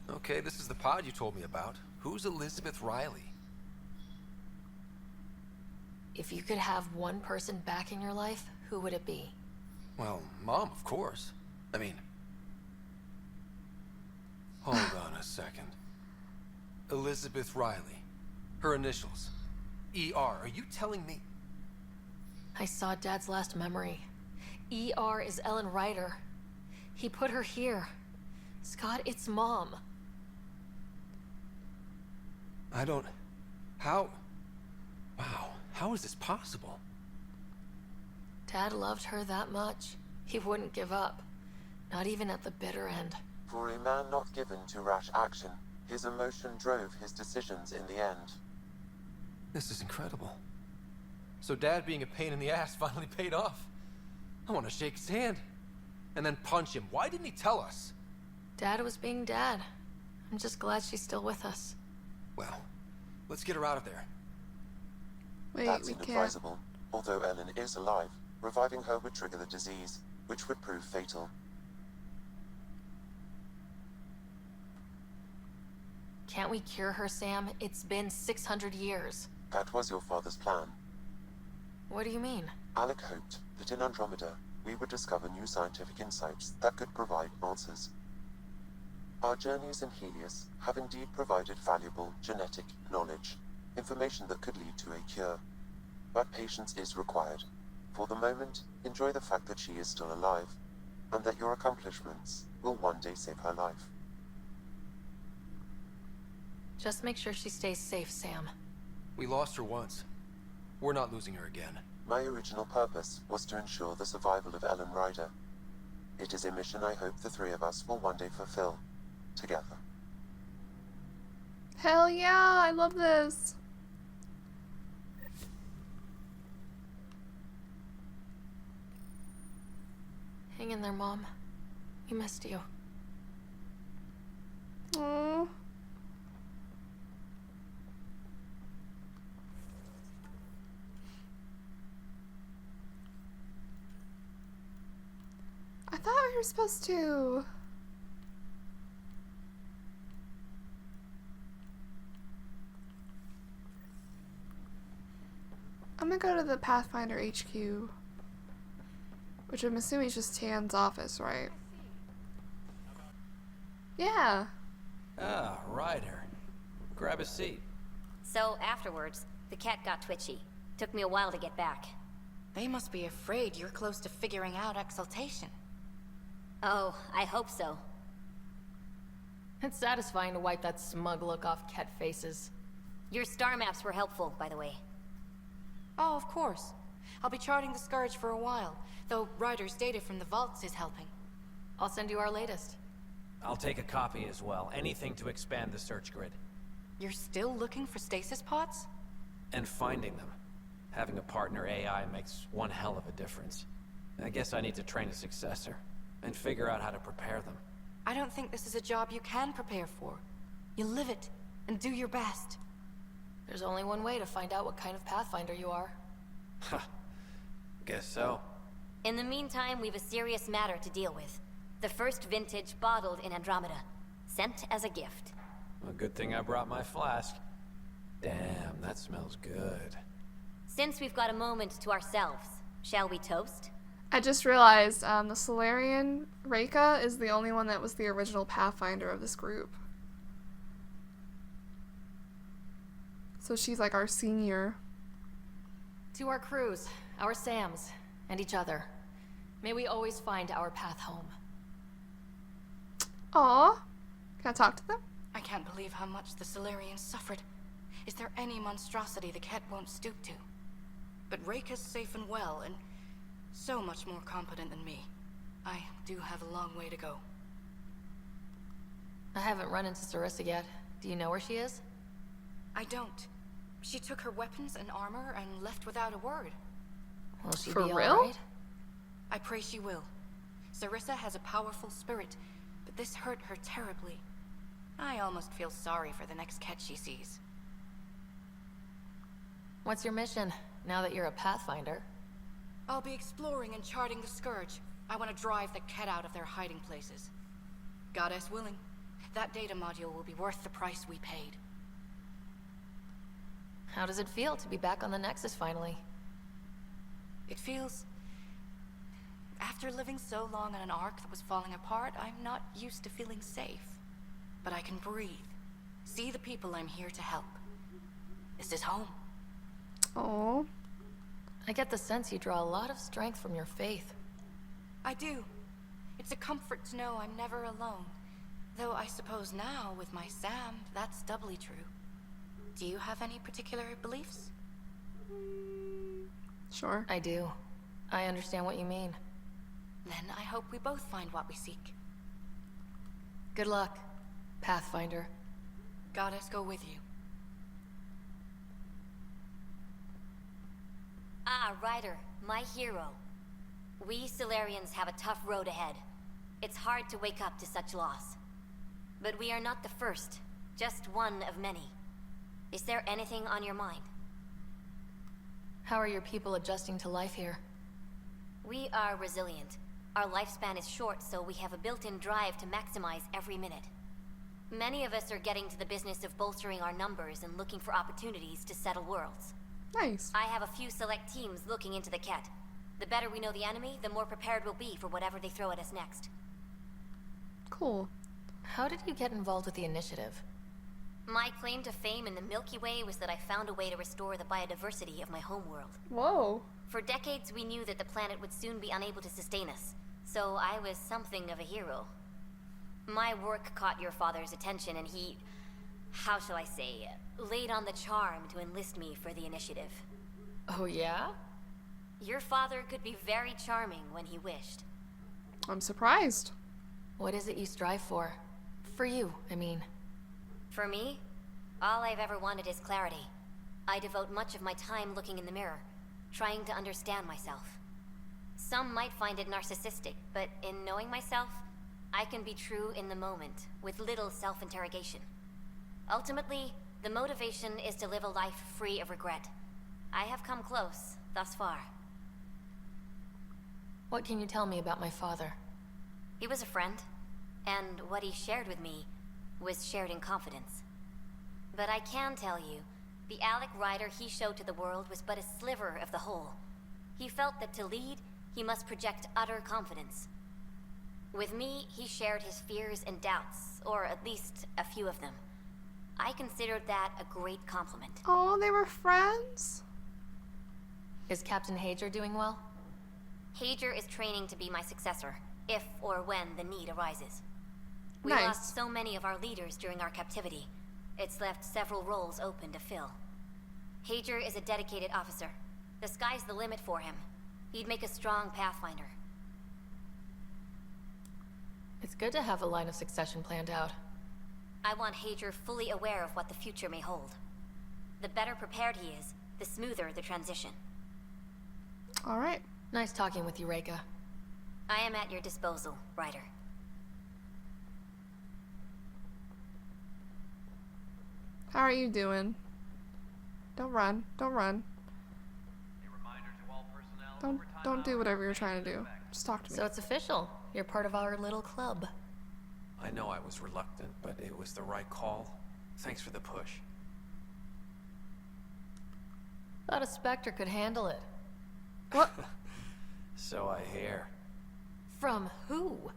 Okay, this is the pod you told me about. Who's Elizabeth Riley?
If you could have one person back in your life, who would it be?
Well, Mom, of course. I mean... Hold on a second. Elizabeth Riley. Her initials. ER. Are you telling me...
I saw Dad's last memory. ER is Ellen Ryder. He put her here. Scott, it's Mom.
I don't... How... Wow. How is this possible?
Dad loved her that much. He wouldn't give up. Not even at the bitter end.
For a man not given to rash action, his emotion drove his decisions in the end.
This is incredible. So Dad being a pain in the ass finally paid off. I want to shake his hand. And then punch him. Why didn't he tell us?
Dad was being Dad. I'm just glad she's still with us.
Well, let's get her out of there.
Wait,
That's
we can't.
inadvisable. Although Ellen is alive, reviving her would trigger the disease, which would prove fatal.
Can't we cure her, Sam? It's been 600 years.
That was your father's plan.
What do you mean?
Alec hoped that in Andromeda, we would discover new scientific insights that could provide answers. Our journeys in Heleus have indeed provided valuable genetic knowledge, information that could lead to a cure. But patience is required. For the moment, enjoy the fact that she is still alive, and that your accomplishments will one day save her life.
Just make sure she stays safe, Sam.
We lost her once. We're not losing her again.
My original purpose was to ensure the survival of Ellen Ryder. It is a mission I hope the three of us will one day fulfill, together.
Hell yeah, I love this.
Hang in there, Mom. We missed you.
Aww. I thought we were supposed to... I'm gonna go to the Pathfinder HQ, which I'm assuming is just Tan's office, right? Yeah.
Ah, Ryder. Grab a seat.
So afterwards, the cat got twitchy. Took me a while to get back.
They must be afraid you're close to figuring out exaltation.
Oh, I hope so.
It's satisfying to wipe that smug look off Ket faces.
Your star maps were helpful, by the way.
Oh, of course. I'll be charting the Scourge for a while, though Ryder's data from the vaults is helping.
I'll send you our latest.
I'll take a copy as well. Anything to expand the search grid.
You're still looking for stasis pods?
And finding them. Having a partner AI makes one hell of a difference. I guess I need to train a successor, and figure out how to prepare them.
I don't think this is a job you can prepare for. You live it, and do your best.
There's only one way to find out what kind of Pathfinder you are.
Guess so.
In the meantime, we've a serious matter to deal with. The first vintage bottled in Andromeda. Sent as a gift.
A good thing I brought my flask. Damn, that smells good.
Since we've got a moment to ourselves, shall we toast?
I just realized the Solarian Reika is the only one that was the original Pathfinder of this group. So she's like our senior.
To our crews, our Sams, and each other. May we always find our path home.
Aw. Can I talk to them?
I can't believe how much the Solarians suffered. Is there any monstrosity the Ket won't stoop to? But Reika's safe and well, and so much more competent than me. I do have a long way to go.
I haven't run into Sarissa yet. Do you know where she is?
I don't. She took her weapons and armor and left without a word.
Will she
For
be
real?
alright?
I pray she will. Sarissa has a powerful spirit, but this hurt her terribly. I almost feel sorry for the next Ket she sees.
What's your mission, now that you're a Pathfinder?
I'll be exploring and charting the Scourge. I want to drive the Ket out of their hiding places. Goddess willing, that data module will be worth the price we paid.
How does it feel to be back on the Nexus finally?
It feels... After living so long on an ark that was falling apart, I'm not used to feeling safe. But I can breathe. See the people I'm here to help. This is home.
Oh.
I get the sense you draw a lot of strength from your faith.
I do. It's a comfort to know I'm never alone. Though I suppose now, with my Sam, that's doubly true. Do you have any particular beliefs?
Sure.
I do. I understand what you mean.
Then I hope we both find what we seek.
Good luck, Pathfinder.
Goddess go with you.
Ah, Ryder, my hero. We Solarians have a tough road ahead. It's hard to wake up to such loss. But we are not the first, just one of many. Is there anything on your mind?
How are your people adjusting to life here?
We are resilient. Our lifespan is short, so we have a built-in drive to maximize every minute. Many of us are getting to the business of bolstering our numbers and looking for opportunities to settle worlds.
Nice.
I have a few select teams looking into the Ket. The better we know the enemy, the more prepared we'll be for whatever they throw at us next.
Cool.
How did you get involved with the initiative?
My claim to fame in the Milky Way was that I found a way to restore the biodiversity of my homeworld.
Whoa.
For decades, we knew that the planet would soon be unable to sustain us, so I was something of a hero. My work caught your father's attention, and he, how shall I say, laid on the charm to enlist me for the initiative.
Oh, yeah?
Your father could be very charming when he wished.
I'm surprised.
What is it you strive for? For you, I mean.
For me, all I've ever wanted is clarity. I devote much of my time looking in the mirror, trying to understand myself. Some might find it narcissistic, but in knowing myself, I can be true in the moment, with little self-interrogation. Ultimately, the motivation is to live a life free of regret. I have come close, thus far.
What can you tell me about my father?
He was a friend, and what he shared with me was shared in confidence. But I can tell you, the Alec Ryder he showed to the world was but a sliver of the whole. He felt that to lead, he must project utter confidence. With me, he shared his fears and doubts, or at least a few of them. I considered that a great compliment.
Oh, they were friends?
Is Captain Hager doing well?
Hager is training to be my successor, if or when the need arises. We
Nice.
lost so many of our leaders during our captivity. It's left several roles open to fill. Hager is a dedicated officer. The sky's the limit for him. He'd make a strong Pathfinder.
It's good to have a line of succession planned out.
I want Hager fully aware of what the future may hold. The better prepared he is, the smoother the transition.
All right.
Nice talking with you, Reika.
I am at your disposal, Ryder.
How are you doing? Don't run. Don't run. Don't do whatever you're trying to do. Just talk to me.
So it's official. You're part of our little club.
I know I was reluctant, but it was the right call. Thanks for the push.
Thought a Spectre could handle it.
What?
So I hear.
From who?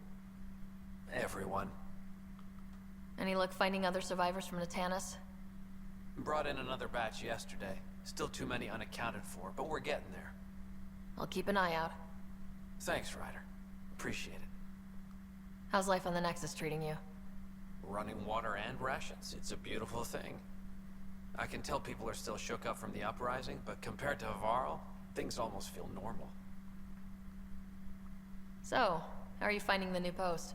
Everyone.
Any luck finding other survivors from Natanus?
Brought in another batch yesterday. Still too many unaccounted for, but we're getting there.
I'll keep an eye out.
Thanks, Ryder. Appreciate it.
How's life on the Nexus treating you?
Running water and rations. It's a beautiful thing. I can tell people are still shook up from the uprising, but compared to Havarl, things almost feel normal.
So, how are you finding the new post?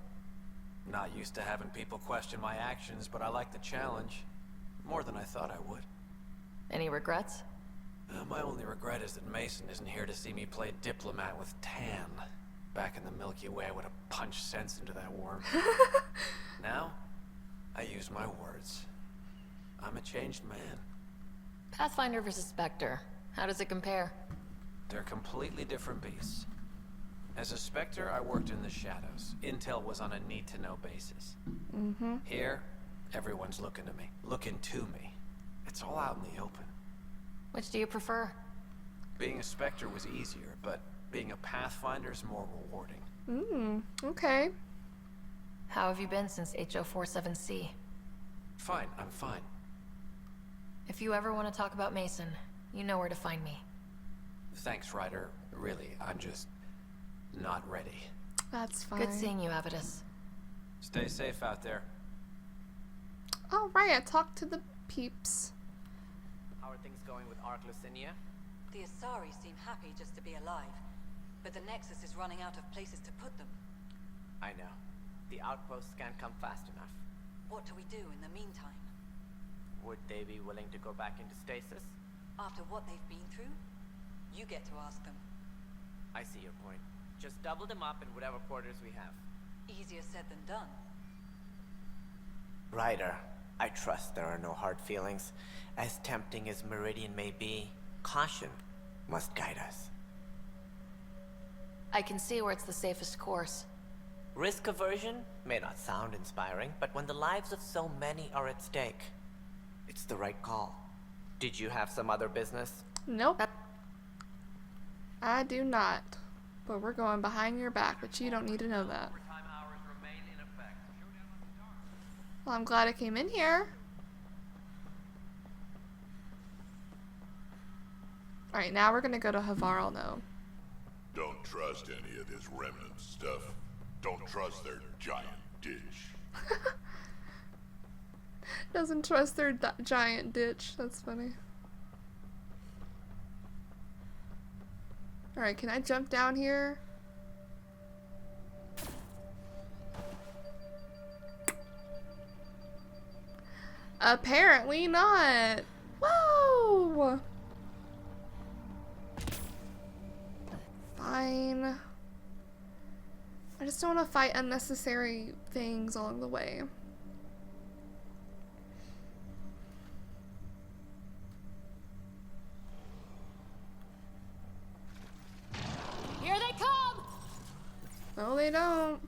Not used to having people question my actions, but I like the challenge. More than I thought I would.
Any regrets?
My only regret is that Mason isn't here to see me play diplomat with Tan. Back in the Milky Way, I would have punched sense into that worm. Now, I use my words. I'm a changed man.
Pathfinder versus Spectre. How does it compare?
They're completely different beasts. As a Spectre, I worked in the shadows. Intel was on a need-to-know basis.
Mm-hmm.
Here, everyone's looking to me. Looking to me. It's all out in the open.
Which do you prefer?
Being a Spectre was easier, but being a Pathfinder is more rewarding.
Okay.
How have you been since HO47C?
Fine, I'm fine.
If you ever want to talk about Mason, you know where to find me.
Thanks, Ryder. Really, I'm just not ready.
That's fine.
Good seeing you, Avidus.
Stay safe out there.
All right, I talked to the peeps.
How are things going with Ark Lucinia?
The Asari seem happy just to be alive, but the Nexus is running out of places to put them.
I know. The outposts can't come fast enough.
What do we do in the meantime?
Would they be willing to go back into stasis?
After what they've been through? You get to ask them.
I see your point. Just double them up in whatever quarters we have.
Easier said than done.
Ryder, I trust there are no hard feelings. As tempting as Meridian may be, caution must guide us.
I can see where it's the safest course.
Risk aversion may not sound inspiring, but when the lives of so many are at stake, it's the right call. Did you have some other business?
Nope. I do not. But we're going behind your back, but you don't need to know that. Well, I'm glad I came in here. Alright, now we're gonna go to Havarl now.
Don't trust any of this remnant stuff. Don't trust their giant ditch.
Doesn't trust their giant ditch. That's funny. Alright, can I jump down here? Apparently not. Whoa! Fine. I just don't want to fight unnecessary things along the way.
Here they come!
No, they don't.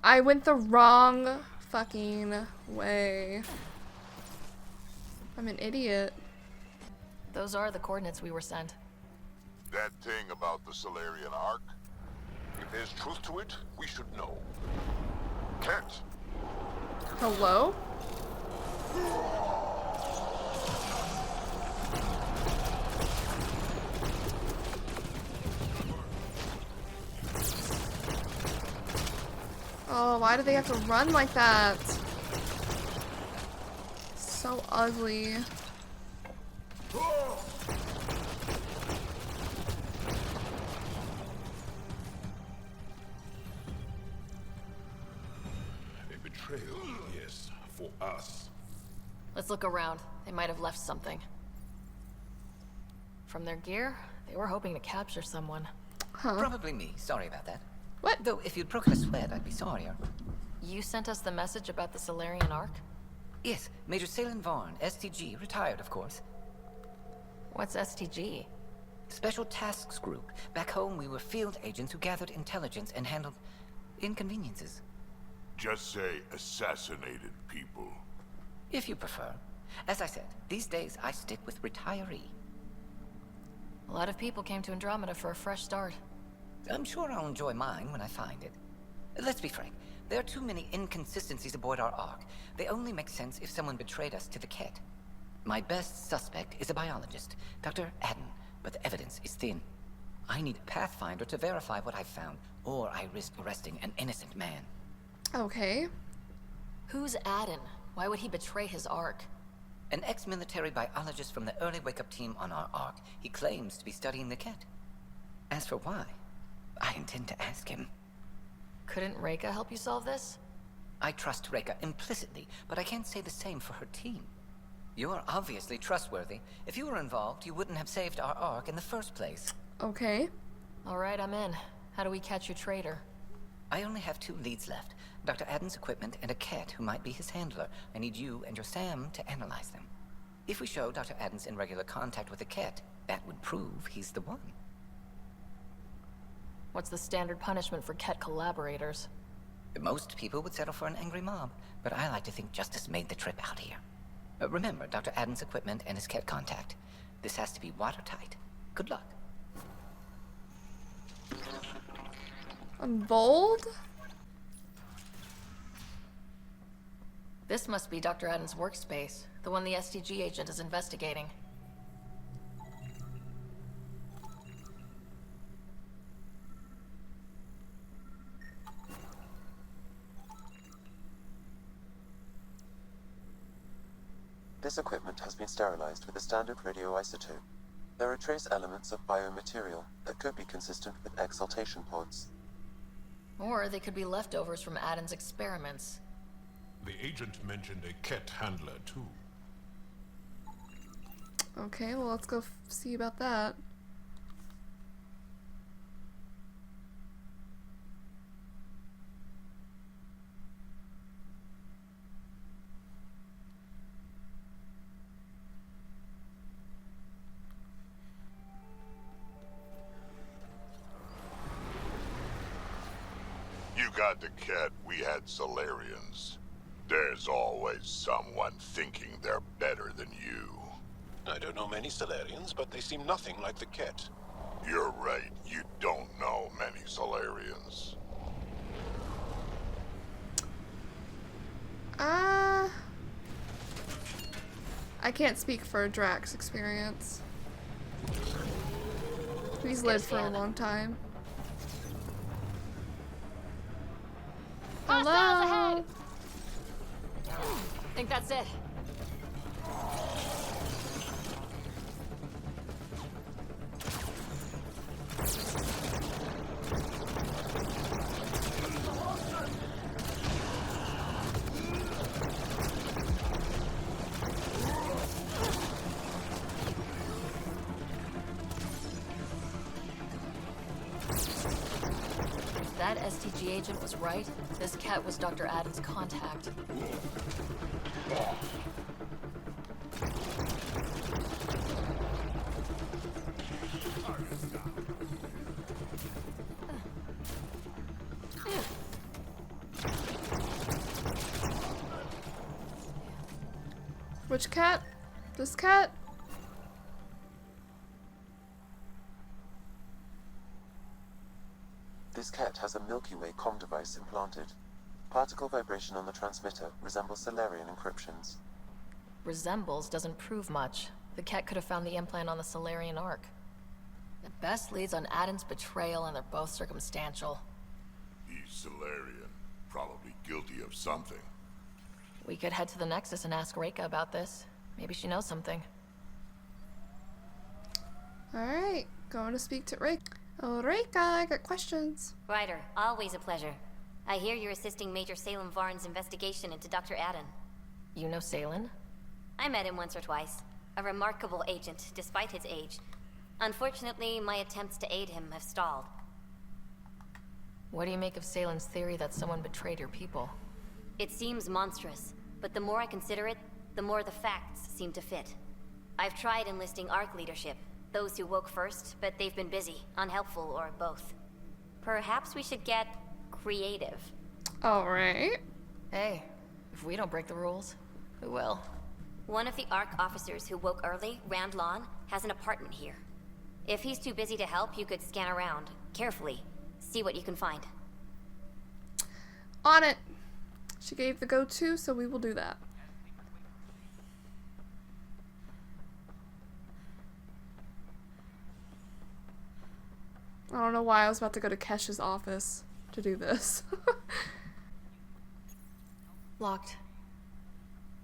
I went the wrong fucking way. I'm an idiot.
Those are the coordinates we were sent.
That thing about the Solarian Ark? If there's truth to it, we should know. Kent!
Hello? Oh, why do they have to run like that? So ugly.
A betrayal, yes, for us.
Let's look around. They might have left something. From their gear, they were hoping to capture someone.
Probably me. Sorry about that.
What?
Though if you'd broken a sweat, I'd be sorrier.
You sent us the message about the Solarian Ark?
Yes, Major Salin Varn, STG, retired, of course.
What's STG?
Special Tasks Group. Back home, we were field agents who gathered intelligence and handled inconveniences.
Just say assassinated people.
If you prefer. As I said, these days I stick with retiree.
A lot of people came to Andromeda for a fresh start.
I'm sure I'll enjoy mine when I find it. Let's be frank. There are too many inconsistencies aboard our Ark. They only make sense if someone betrayed us to the Ket. My best suspect is a biologist, Dr. Adden, but the evidence is thin. I need a Pathfinder to verify what I've found, or I risk arresting an innocent man.
Okay.
Who's Adden? Why would he betray his Ark?
An ex-military biologist from the early wake-up team on our Ark. He claims to be studying the Ket. As for why, I intend to ask him.
Couldn't Reika help you solve this?
I trust Reika implicitly, but I can't say the same for her team. You're obviously trustworthy. If you were involved, you wouldn't have saved our Ark in the first place.
Okay.
All right, I'm in. How do we catch your traitor?
I only have 2 leads left. Dr. Adden's equipment and a Ket who might be his handler. I need you and your Sam to analyze them. If we show Dr. Adden's in regular contact with the Ket, that would prove he's the one.
What's the standard punishment for Ket collaborators?
Most people would settle for an angry mob, but I like to think justice made the trip out here. Remember Dr. Adden's equipment and his Ket contact. This has to be watertight. Good luck.
I'm bold?
This must be Dr. Adden's workspace, the one the STG agent is investigating.
This equipment has been sterilized with a standard radioisotope. There are trace elements of biomaterial that could be consistent with exaltation pods.
Or they could be leftovers from Adden's experiments.
The agent mentioned a Ket handler, too.
Okay, well, let's go see about that.
You got the Ket, we had Solarians. There's always someone thinking they're better than you.
I don't know many Solarians, but they seem nothing like the Ket.
You're right, you don't know many Solarians.
I can't speak for Drax's experience. He's lived for a long time.
Hostiles
Hello?
ahead! Think that's it. That STG agent was right. This cat was Dr. Adden's contact.
Which cat? This cat?
This Ket has a Milky Way comm device implanted. Particle vibration on the transmitter resembles Solarian encryptions.
Resembles doesn't prove much. The cat could have found the implant on the Solarian Ark. At best leads on Adden's betrayal, and they're both circumstantial.
He's Solarian, probably guilty of something.
We could head to the Nexus and ask Reika about this. Maybe she knows something.
Alright, going to speak to Reika. Oh, Reika, I got questions.
Ryder, always a pleasure. I hear you're assisting Major Salem Varn's investigation into Dr. Adden.
You know Salem?
I met him once or twice. A remarkable agent, despite his age. Unfortunately, my attempts to aid him have stalled.
What do you make of Salem's theory that someone betrayed your people?
It seems monstrous, but the more I consider it, the more the facts seem to fit. I've tried enlisting ARC leadership, those who woke first, but they've been busy, unhelpful, or both. Perhaps we should get creative.
Alright.
Hey, if we don't break the rules, who will?
One of the ARC officers who woke early, Rand Lon, has an apartment here. If he's too busy to help, you could scan around, carefully, see what you can find.
On it. She gave the go-to, so we will do that. I don't know why I was about to go to Kesh's office to do this.
Locked.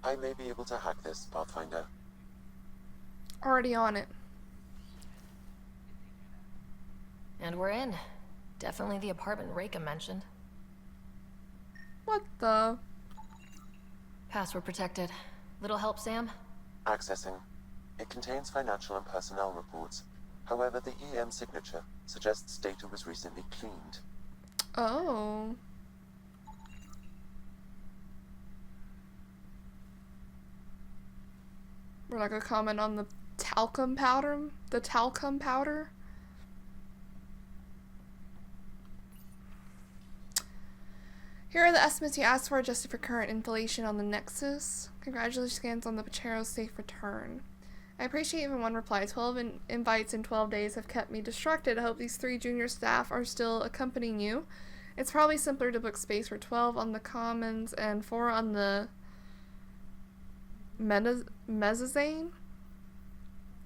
I may be able to hack this, Pathfinder.
Already on it.
And we're in. Definitely the apartment Reika mentioned.
What the?
Password protected. Little help, Sam?
Accessing. It contains financial and personnel reports. However, the EM signature suggests data was recently cleaned.
Oh. We're not gonna comment on the talcum powder? The talcum powder? Here are the estimates you asked for, adjusted for current inflation on the Nexus. Congratulations on the Pachero's safe return. I appreciate even one reply. 12 invites in 12 days have kept me distracted. I hope these 3 junior staff are still accompanying you. It's probably simpler to book space for 12 on the Commons and 4 on the mezzanine.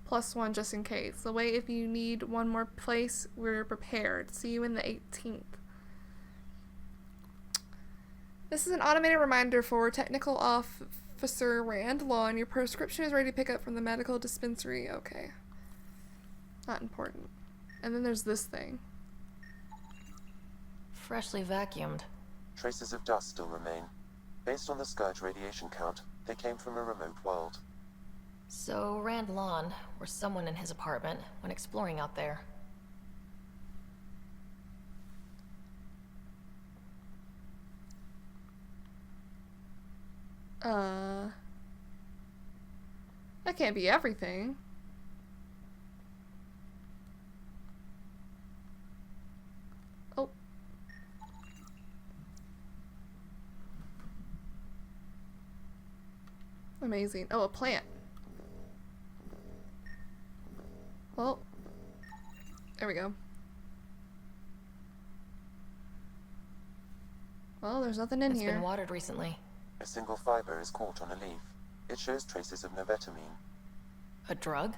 +1 just in case. So wait, if you need one more place, we're prepared. See you in the 18th. This is an automated reminder for Technical Officer Rand Lawn. Your prescription is ready to pick up from the medical dispensary. Okay. Not important. And then there's this thing.
Freshly vacuumed.
Traces of dust still remain. Based on the Scourge radiation count, they came from a remote world.
So Rand Lawn, or someone in his apartment, when exploring out there.
That can't be everything. Oh. Amazing. Oh, a plant. Well, there we go. Well, there's nothing in here.
It's been watered recently.
A single fiber is caught on a leaf. It shows traces of novetamine.
A drug?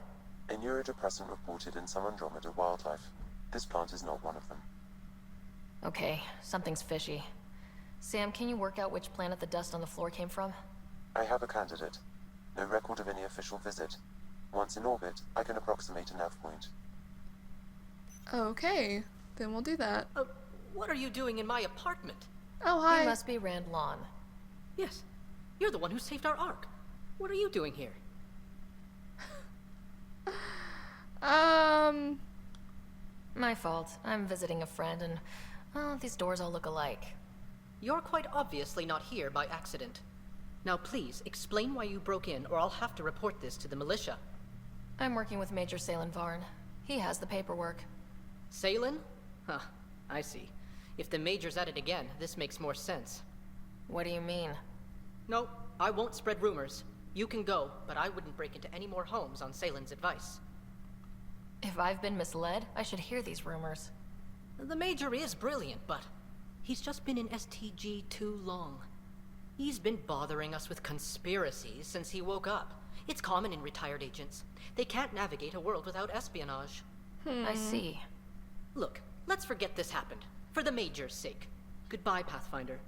A neurodepressant reported in some Andromeda wildlife. This plant is not one of them.
Okay, something's fishy. Sam, can you work out which planet the dust on the floor came from?
I have a candidate. No record of any official visit. Once in orbit, I can approximate a nav point.
Okay, then we'll do that.
What are you doing in my apartment?
Oh, hi.
He must be Rand Lawn.
Yes, you're the one who saved our Ark. What are you doing here?
My fault. I'm visiting a friend and, well, these doors all look alike.
You're quite obviously not here by accident. Now please, explain why you broke in or I'll have to report this to the militia.
I'm working with Major Salen Varn. He has the paperwork.
Salen? Huh, I see. If the Major's at it again, this makes more sense.
What do you mean?
No, I won't spread rumors. You can go, but I wouldn't break into any more homes on Salen's advice.
If I've been misled, I should hear these rumors.
The Major is brilliant, but he's just been in STG too long. He's been bothering us with conspiracies since he woke up. It's common in retired agents. They can't navigate a world without espionage.
I see.
Look, let's forget this happened. For the Major's sake. Goodbye, Pathfinder.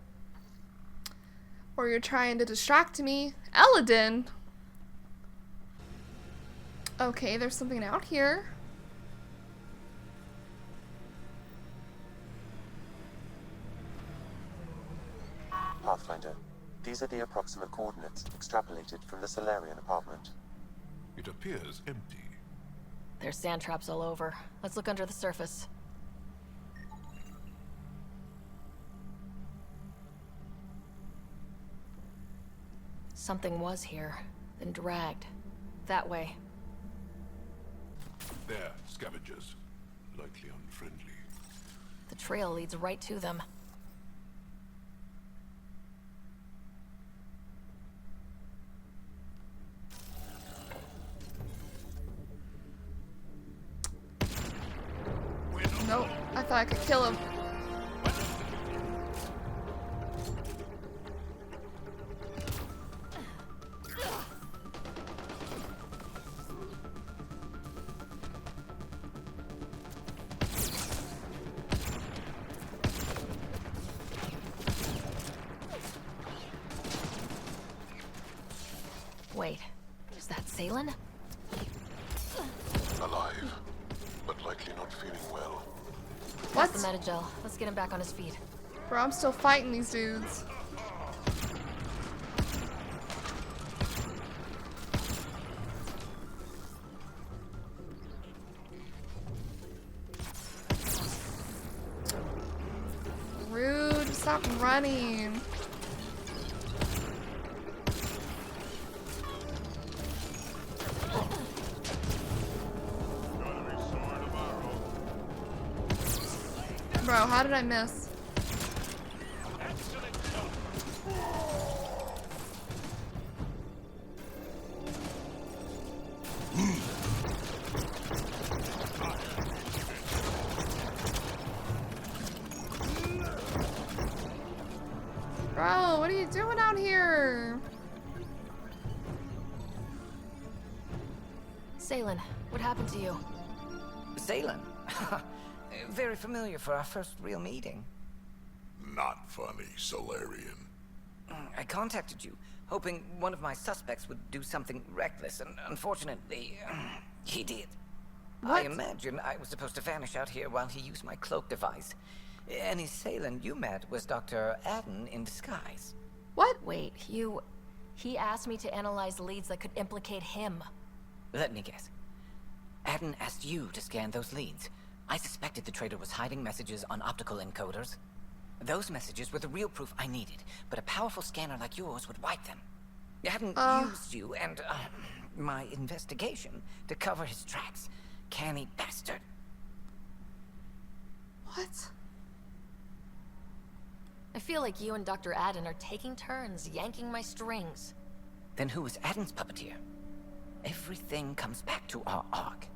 Or you're trying to distract me. Eladin! Okay, there's something out here.
Pathfinder, these are the approximate coordinates extrapolated from the Solarian apartment.
It appears empty.
There's sand traps all over. Let's look under the surface. Something was here, then dragged. That way.
There, scavengers. Likely unfriendly.
The trail leads right to them.
Nope, I thought I could kill him.
Wait, is that Salen?
Alive, but likely not feeling well.
What's the metagel? Let's get him back on his feet.
Bro, I'm still fighting these dudes. Rude, stop running. Bro, how did I miss? Bro, what are you doing out here?
Salen, what happened to you?
Salen? Very familiar for our first real meeting.
Not funny, Solarian.
I contacted you, hoping one of my suspects would do something reckless, and unfortunately, he did.
What?
I imagine I was supposed to vanish out here while he used my cloak device. Any Salen you met was Dr. Adden in disguise.
What?
Wait, he asked me to analyze leads that could implicate him.
Let me guess. Adden asked you to scan those leads. I suspected the traitor was hiding messages on optical encoders. Those messages were the real proof I needed, but a powerful scanner like yours would wipe them. Adden used you and my investigation to cover his tracks. Canny bastard.
What?
I feel like you and Dr. Adden are taking turns yanking my strings.
Then who was Adden's puppeteer? Everything comes back to our arc.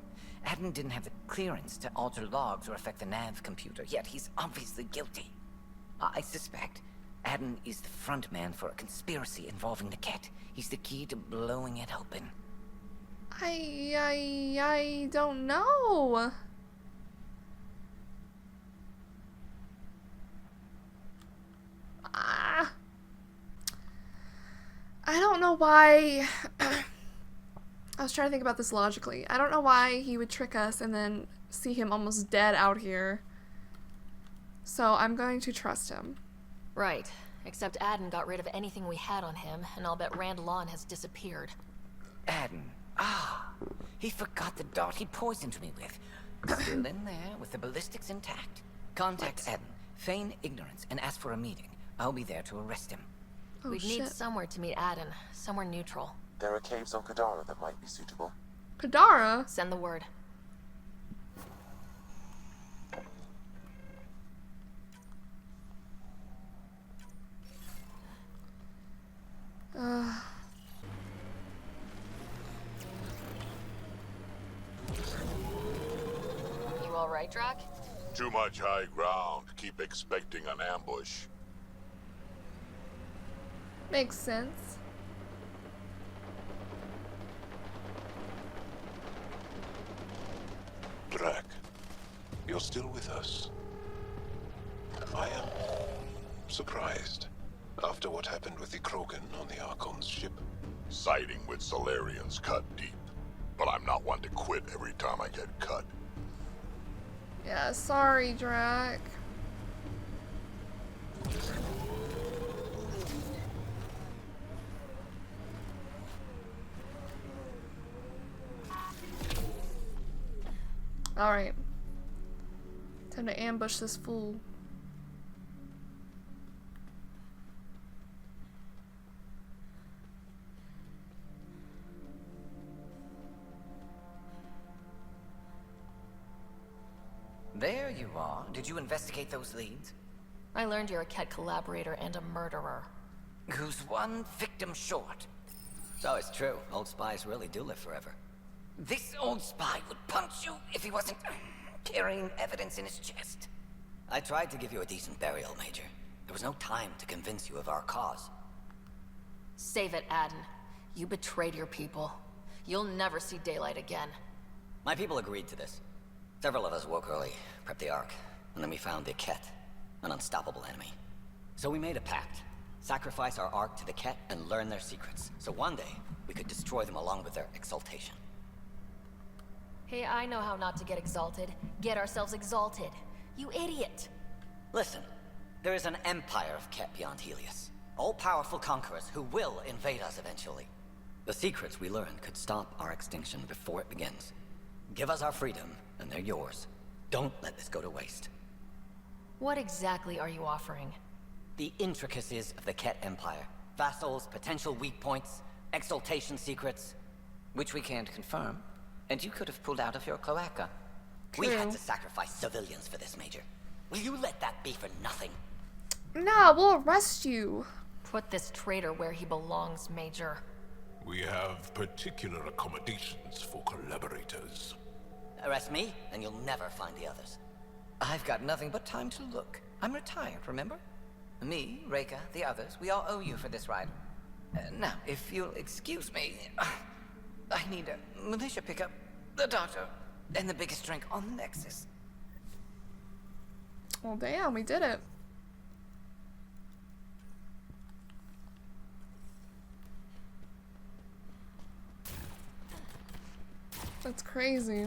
Adden didn't have the clearance to alter logs or affect the nav computer, yet he's obviously guilty. I suspect Adden is the front man for a conspiracy involving the Ket. He's the key to blowing it open.
I don't know. I don't know why. I was trying to think about this logically. I don't know why he would trick us and then see him almost dead out here. So I'm going to trust him.
Right. Except Adden got rid of anything we had on him, and I'll bet Rand Lawn has disappeared.
Adden. Ah, he forgot the dart he poisoned me with. Still in there with the ballistics intact. Contact Adden, feign ignorance, and ask for a meeting. I'll be there to arrest him.
Oh,
We'd need somewhere to meet Adden, somewhere neutral.
There are caves on Kadara that might be suitable.
Kadara?
Send the word. You alright, Drac?
Too much high ground. Keep expecting an ambush.
Makes sense.
Drac, you're still with us. I am surprised. After what happened with the Krogan on the Archon's ship. Siding with Solarians cut deep. But I'm not one to quit every time I get cut.
Yeah, sorry, Drac. Alright. Time to ambush this fool.
There you are. Did you investigate those leads?
I learned you're a Ket collaborator and a murderer.
Who's one victim short?
So it's true. Old spies really do live forever.
This old spy would punch you if he wasn't carrying evidence in his chest.
I tried to give you a decent burial, Major. There was no time to convince you of our cause.
Save it, Adden. You betrayed your people. You'll never see daylight again.
My people agreed to this. Several of us woke early, prepped the Ark, and then we found the Ket, an unstoppable enemy. So we made a pact. Sacrifice our Ark to the Ket and learn their secrets, so one day we could destroy them along with their exaltation.
Hey, I know how not to get exalted. Get ourselves exalted. You idiot!
Listen, there is an empire of Ket beyond Heleus. All-powerful conquerors who will invade us eventually. The secrets we learn could stop our extinction before it begins. Give us our freedom, and they're yours. Don't let this go to waste.
What exactly are you offering?
The intricacies of the Ket Empire. Vassals, potential weak points, exaltation secrets.
Which we can't confirm. And you could have pulled out of your cloaca.
We had to sacrifice civilians for this, Major. Will you let that be for nothing?
Nah, we'll arrest you.
Put this traitor where he belongs, Major.
We have particular accommodations for collaborators.
Arrest me, and you'll never find the others.
I've got nothing but time to look. I'm retired, remember? Me, Reika, the others, we all owe you for this ride. Now, if you'll excuse me, I need a militia pickup, the doctor, and the biggest drink on the Nexus.
Well, damn, we did it. That's crazy.